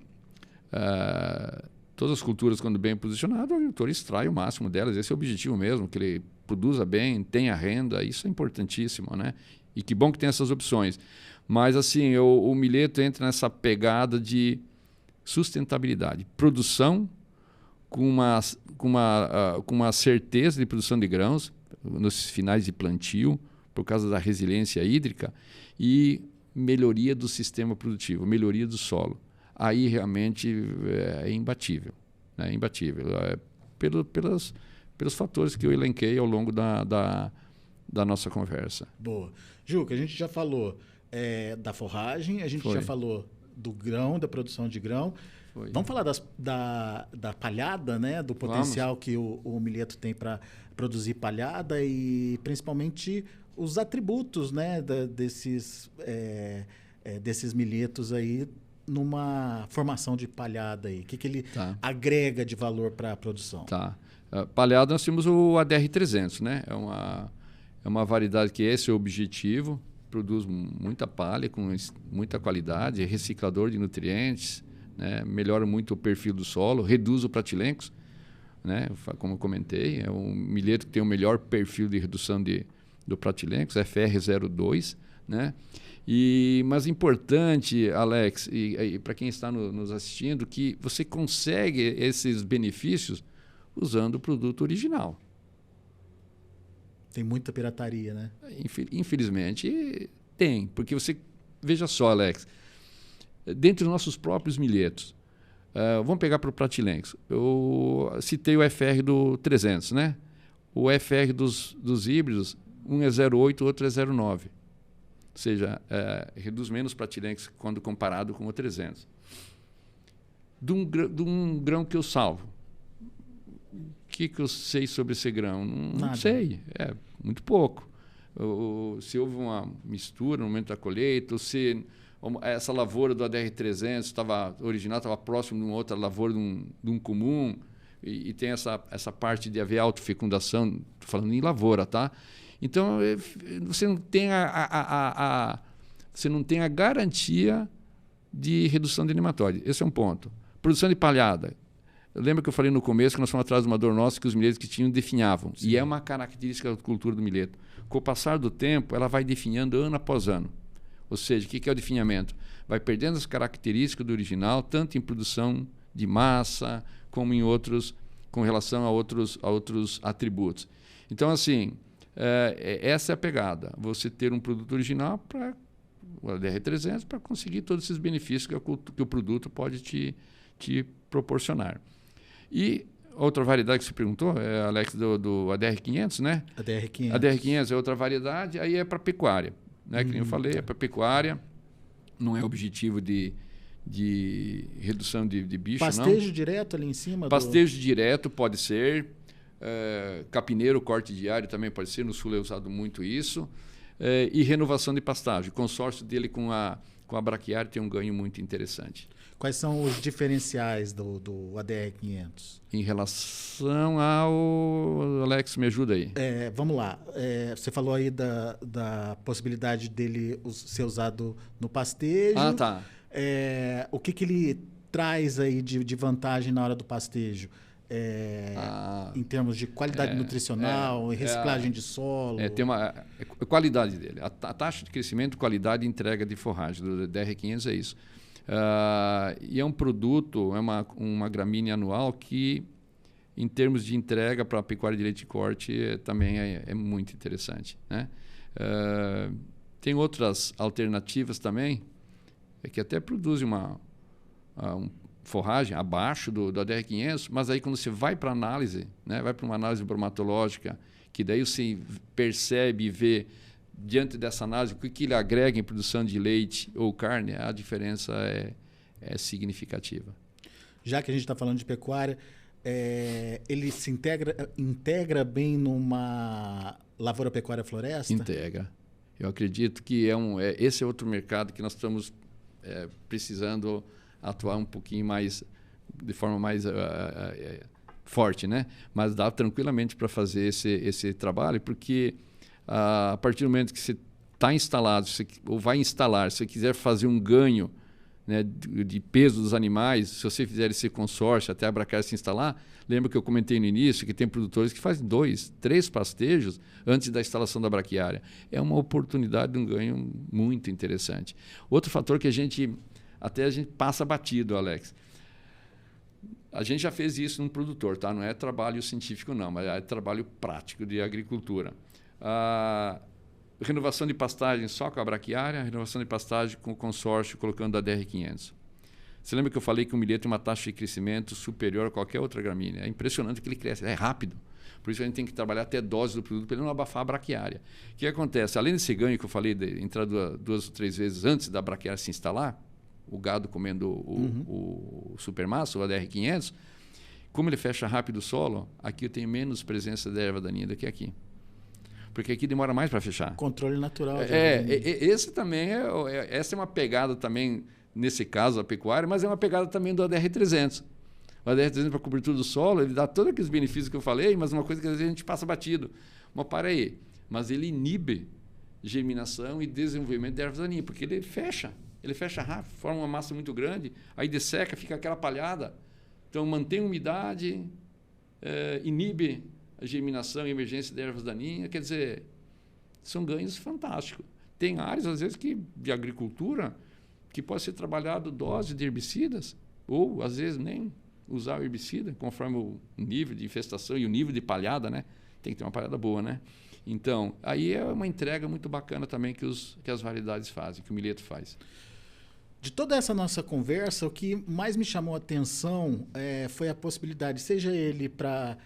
todas as culturas, quando bem posicionadas, o agricultor extrai o máximo delas. Esse é o objetivo mesmo, que ele produza bem, tenha renda, isso é importantíssimo, né? E que bom que tem essas opções. Mas, assim, o milheto entra nessa pegada de sustentabilidade, produção com uma certeza de produção de grãos nos finais de plantio, por causa da resiliência hídrica, e melhoria do sistema produtivo, melhoria do solo. Aí realmente é imbatível. Né? Imbatível. Pelos fatores que eu elenquei ao longo da nossa conversa. Boa. Juca, a gente já falou da forragem, a gente já falou do grão, da produção de grão. Vamos falar da palhada, né? Do potencial que o milheto tem para produzir palhada e principalmente os atributos, né? desses milhetos aí numa formação de palhada aí. O que ele agrega de valor para a produção? Tá. Palhada, nós temos o ADR300, né? É uma variedade que esse é o objetivo, produz muita palha com muita qualidade, é reciclador de nutrientes, né? Melhora muito o perfil do solo, reduz o pratilencos, né? Como eu comentei, é um milheto que tem o melhor perfil de redução do pratilencos, FR02, né? Mas importante, Alex, e para quem está nos assistindo, que você consegue esses benefícios usando o produto original. Tem muita pirataria, né? Infelizmente tem, porque você... Veja só, Alex, dentre os nossos próprios milhetos, vamos pegar para o pratilencos. Eu citei o FR do 300, né? O FR dos híbridos, um é 0,8, o outro é 0,9. Ou seja, reduz menos pratilencos quando comparado com o 300. De um grão que eu salvo, o que eu sei sobre esse grão? Não sei, muito pouco. Se houve uma mistura no momento da colheita, ou se essa lavoura do ADR300 original estava próximo de uma outra lavoura de um comum, e tem essa parte de haver autofecundação, estou falando em lavoura, tá? Então, você não tem a garantia de redução de nematóide. Esse é um ponto. Produção de palhada. Lembra que eu falei no começo que nós fomos atrás de uma dor nossa que os milhetos que tinham definhavam. Sim. E é uma característica da cultura do milheto. Com o passar do tempo, ela vai definhando ano após ano. Ou seja, o que é o definhamento? Vai perdendo as características do original, tanto em produção de massa, como em outros, com relação a outros atributos. Então, assim, essa é a pegada. Você ter um produto original para o ADR300 para conseguir todos esses benefícios que o produto pode te proporcionar. E outra variedade que você perguntou, Alex, do ADR500, né? ADR500. ADR500 é outra variedade, aí é para pecuária. Né? Que nem eu falei, é para pecuária, não é objetivo de redução de bicho, Pastejo direto ali em cima? Pastejo direto pode ser, capineiro, corte diário também pode ser, no sul é usado muito isso, e renovação de pastagem. O consórcio dele com a braquiária tem um ganho muito interessante. Quais são os diferenciais do ADR500? Em relação ao... Alex, me ajuda aí. Vamos lá. Você falou aí da possibilidade dele ser usado no pastejo. Ah, tá. O que ele traz aí de vantagem na hora do pastejo? Em termos de qualidade nutricional, reciclagem de solo? Tem a qualidade dele. A taxa de crescimento, qualidade e entrega de forragem do DR500 é isso. E é um produto, é uma gramínea anual que, em termos de entrega para a pecuária de leite e corte, também é muito interessante. Né? Tem outras alternativas também, que até produzem uma forragem abaixo do ADR500, mas aí quando você vai para análise, né, vai para uma análise bromatológica, que daí você percebe e vê, diante dessa análise, o que ele agrega em produção de leite ou carne, a diferença é significativa. Já que a gente está falando de pecuária, ele se integra bem numa lavoura pecuária floresta? Integra. Eu acredito que esse é outro mercado que nós estamos precisando atuar um pouquinho mais, de forma mais forte, né? Mas dá tranquilamente para fazer esse trabalho, porque a partir do momento que você está instalado, ou vai instalar, se você quiser fazer um ganho, né, de peso dos animais, se você fizer esse consórcio até a braquiária se instalar, lembra que eu comentei no início que tem produtores que fazem 2, 3 pastejos antes da instalação da braquiária. É uma oportunidade de um ganho muito interessante. Outro fator que a gente passa batido, Alex. A gente já fez isso num produtor, tá? Não é trabalho científico não, mas é trabalho prático de agricultura. Renovação de pastagem só com a braquiária, renovação de pastagem com o consórcio colocando a DR500. Você lembra que eu falei que o milheto tem uma taxa de crescimento superior a qualquer outra gramínea? É impressionante que ele cresce, é rápido. Por isso a gente tem que trabalhar até dose do produto para ele não abafar a braquiária. O que acontece? Além desse ganho que eu falei de entrar 2 ou 3 vezes antes da braquiária se instalar, o gado comendo o supermassa, o ADR500, como ele fecha rápido o solo, aqui eu tenho menos presença de erva daninha do que aqui. Porque aqui demora mais para fechar. Controle natural. Esse também essa é uma pegada também, nesse caso, a pecuária, mas é uma pegada também do ADR300. O ADR300 para cobertura do solo, ele dá todos aqueles benefícios que eu falei, mas uma coisa que às vezes a gente passa batido. Mas para aí, mas ele inibe germinação e desenvolvimento de ervas daninhas, porque ele fecha rápido, forma uma massa muito grande, aí desseca, fica aquela palhada. Então mantém a umidade, inibe a germinação e emergência de ervas daninhas, quer dizer, são ganhos fantásticos. Tem áreas, às vezes, de agricultura que pode ser trabalhado dose de herbicidas, ou, às vezes, nem usar o herbicida, conforme o nível de infestação e o nível de palhada, né? Tem que ter uma palhada boa, né? Então, aí é uma entrega muito bacana também que as variedades fazem, que o milheto faz. De toda essa nossa conversa, o que mais me chamou a atenção foi a possibilidade, seja ele para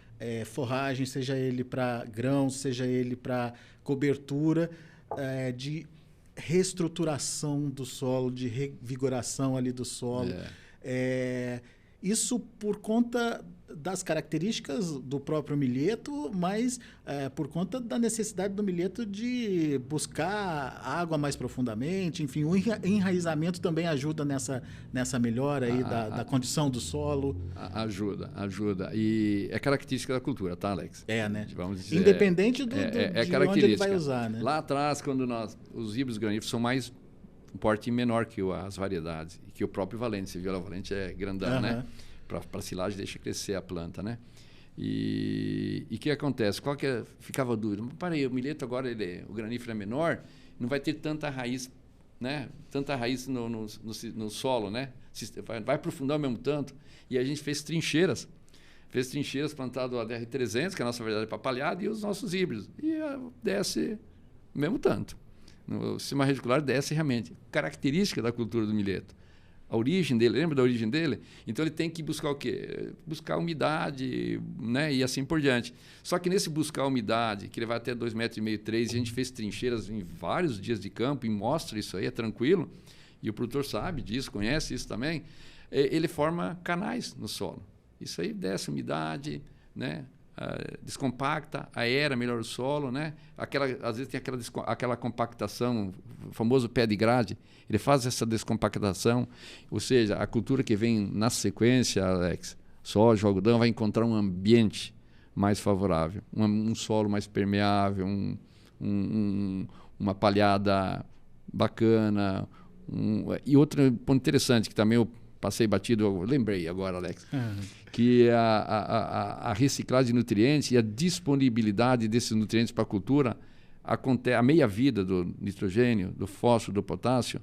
forragem, seja ele para grãos, seja ele para cobertura, de reestruturação do solo, de revigoração ali do solo. Isso por conta das características do próprio milheto, mas por conta da necessidade do milheto de buscar água mais profundamente. Enfim, o enraizamento também ajuda nessa melhora aí da condição do solo. Ajuda. E é característica da cultura, tá, Alex? Né? Vamos dizer, independente de onde ele vai usar, né? Lá atrás, quando os híbridos graníferos são mais um porte menor que as variedades, e que o próprio valente, você viu, o valente é grandão, né? Para silagem deixa crescer a planta, né? E o que acontece? Ficava dúvida, mas parei, o milheto agora, o granífero é menor, não vai ter tanta raiz, né? Tanta raiz no solo, né? Vai aprofundar o mesmo tanto. E a gente fez trincheiras plantado a DR300, que é a nossa variedade papalhada, e os nossos híbridos. E desce o mesmo tanto. No sistema reticular desce realmente. Característica da cultura do milheto. a origem dele, lembra da origem dele? Então ele tem que buscar o quê? Buscar umidade, né? E assim por diante. Só que nesse buscar umidade, que ele vai até 2,5 metros, 3, e a gente fez trincheiras em vários dias de campo e mostra isso aí, é tranquilo, e o produtor sabe disso, conhece isso também, ele forma canais no solo. Isso aí desce umidade, né? Descompacta, aera melhor o solo, né? Às vezes tem aquela compactação, o famoso pé de grade, ele faz essa descompactação, ou seja, a cultura que vem na sequência, Alex, soja, algodão, vai encontrar um ambiente mais favorável, um solo mais permeável, uma palhada bacana. E outro ponto interessante que também eu passei batido, eu lembrei agora, Alex, que a reciclagem de nutrientes e a disponibilidade desses nutrientes para a cultura, a meia-vida do nitrogênio, do fósforo, do potássio,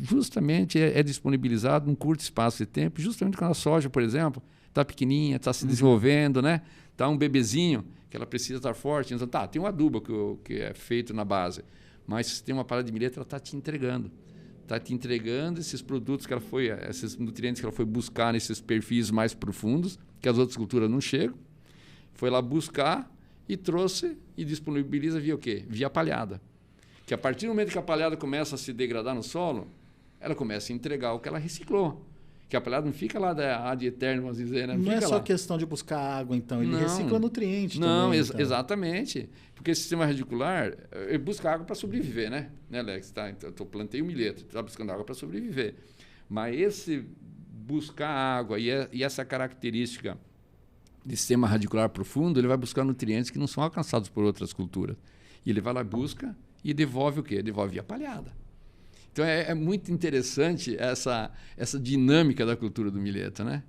justamente disponibilizado num curto espaço de tempo, justamente quando a soja, por exemplo, está pequenininha, está se desenvolvendo, né? Está um bebezinho, que ela precisa estar forte. Então, tem um adubo que é feito na base, mas se tem uma parada de milheto, ela está te entregando. Está te entregando esses produtos esses nutrientes que ela foi buscar nesses perfis mais profundos, que as outras culturas não chegam. Foi lá buscar e trouxe e disponibiliza via o quê? Via palhada. Que a partir do momento que a palhada começa a se degradar no solo, ela começa a entregar o que ela reciclou. Que a palhada não fica lá de eterno, vamos dizer, né? Não é só lá. Questão de buscar água, então. Ele recicla nutrientes também. Não, então. Exatamente. Porque o sistema radicular, ele busca água para sobreviver, né, Alex? Então, eu plantei um milheto, está buscando água para sobreviver. Mas esse buscar água e essa característica de sistema radicular profundo, ele vai buscar nutrientes que não são alcançados por outras culturas. E ele vai lá, busca e devolve o quê? Devolve a palhada. Então, é muito interessante essa dinâmica da cultura do milheto, né?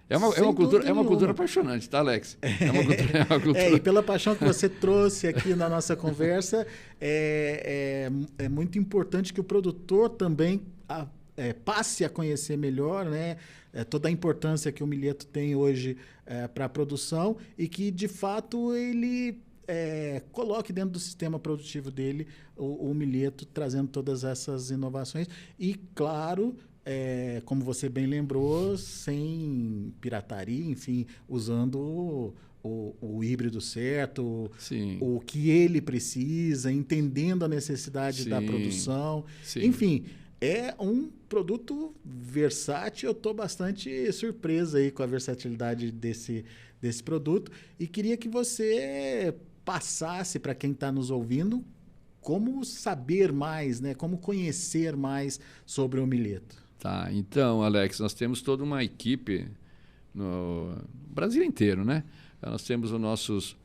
É uma cultura apaixonante, tá, Alex? É uma cultura... E pela paixão que você trouxe aqui na nossa conversa, é muito importante que o produtor também passe a conhecer melhor, né? Toda a importância que o milheto tem hoje para a produção e que, de fato, ele... coloque dentro do sistema produtivo dele o milheto, trazendo todas essas inovações e, claro, como você bem lembrou, sem pirataria, enfim, usando o híbrido certo, o que ele precisa, entendendo a necessidade da produção. Sim. Enfim, é um produto versátil. Eu estou bastante surpreso aí com a versatilidade desse produto e queria que você passasse para quem está nos ouvindo como saber mais, né? Como conhecer mais sobre o milheto. Tá, então, Alex, nós temos toda uma equipe no Brasil inteiro, né? Nós temos os nossos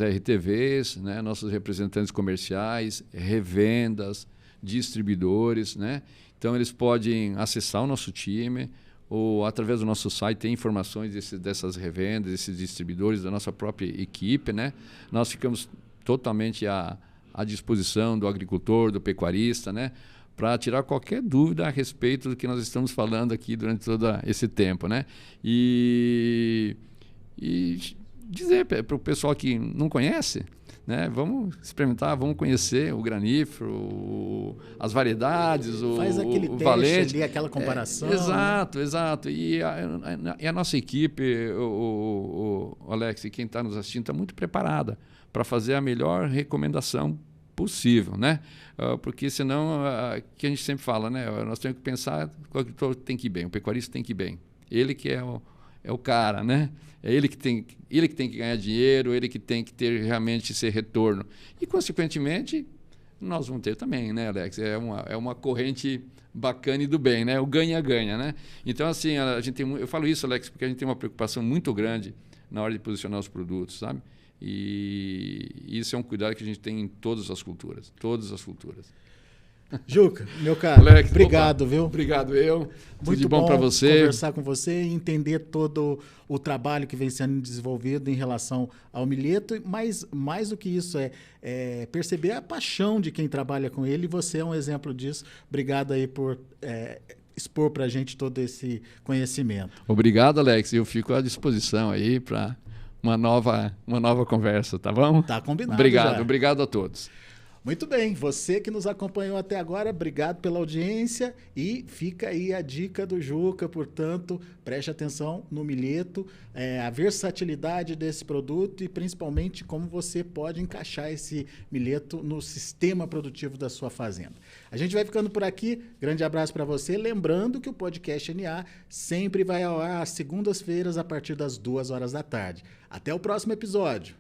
RTVs, né? Nossos representantes comerciais, revendas, distribuidores, né? Então, eles podem acessar o nosso time ou, através do nosso site, tem informações dessas revendas, desses distribuidores, da nossa própria equipe, né? Nós ficamos totalmente à disposição do agricultor, do pecuarista, né? Para tirar qualquer dúvida a respeito do que nós estamos falando aqui durante todo esse tempo, né? E dizer para o pessoal que não conhece, né? Vamos experimentar, vamos conhecer o granífero, as variedades, faz aquele o teste valente. Ali, aquela comparação. Exato. E a nossa equipe, o Alex, e quem está nos assistindo, está muito preparada para fazer a melhor recomendação possível, né? Porque senão, que a gente sempre fala, né? Nós temos que pensar que o agricultor tem que ir bem, o pecuarista tem que ir bem. Ele que é o cara, né? É ele que tem que ganhar dinheiro, ele que tem que ter realmente esse retorno. E, consequentemente, nós vamos ter também, né, Alex? É uma corrente bacana e do bem, né? O ganha-ganha, né? Então, assim, eu falo isso, Alex, porque a gente tem uma preocupação muito grande na hora de posicionar os produtos, sabe? E isso é um cuidado que a gente tem em todas as culturas. Juca, meu caro, Alex, obrigado, viu? Obrigado eu. Muito de bom para você. Conversar com você e entender todo o trabalho que vem sendo desenvolvido em relação ao milheto, mas mais do que isso é perceber a paixão de quem trabalha com ele, e você é um exemplo disso. Obrigado aí por expor para a gente todo esse conhecimento. Obrigado, Alex. Eu fico à disposição aí para uma nova conversa, tá bom? Tá combinado. Obrigado a todos. Muito bem, você que nos acompanhou até agora, obrigado pela audiência e fica aí a dica do Juca, portanto, preste atenção no milheto, a versatilidade desse produto e principalmente como você pode encaixar esse milheto no sistema produtivo da sua fazenda. A gente vai ficando por aqui, grande abraço para você, lembrando que o podcast NA sempre vai ao ar às segundas-feiras a partir das 2 horas da tarde. Até o próximo episódio.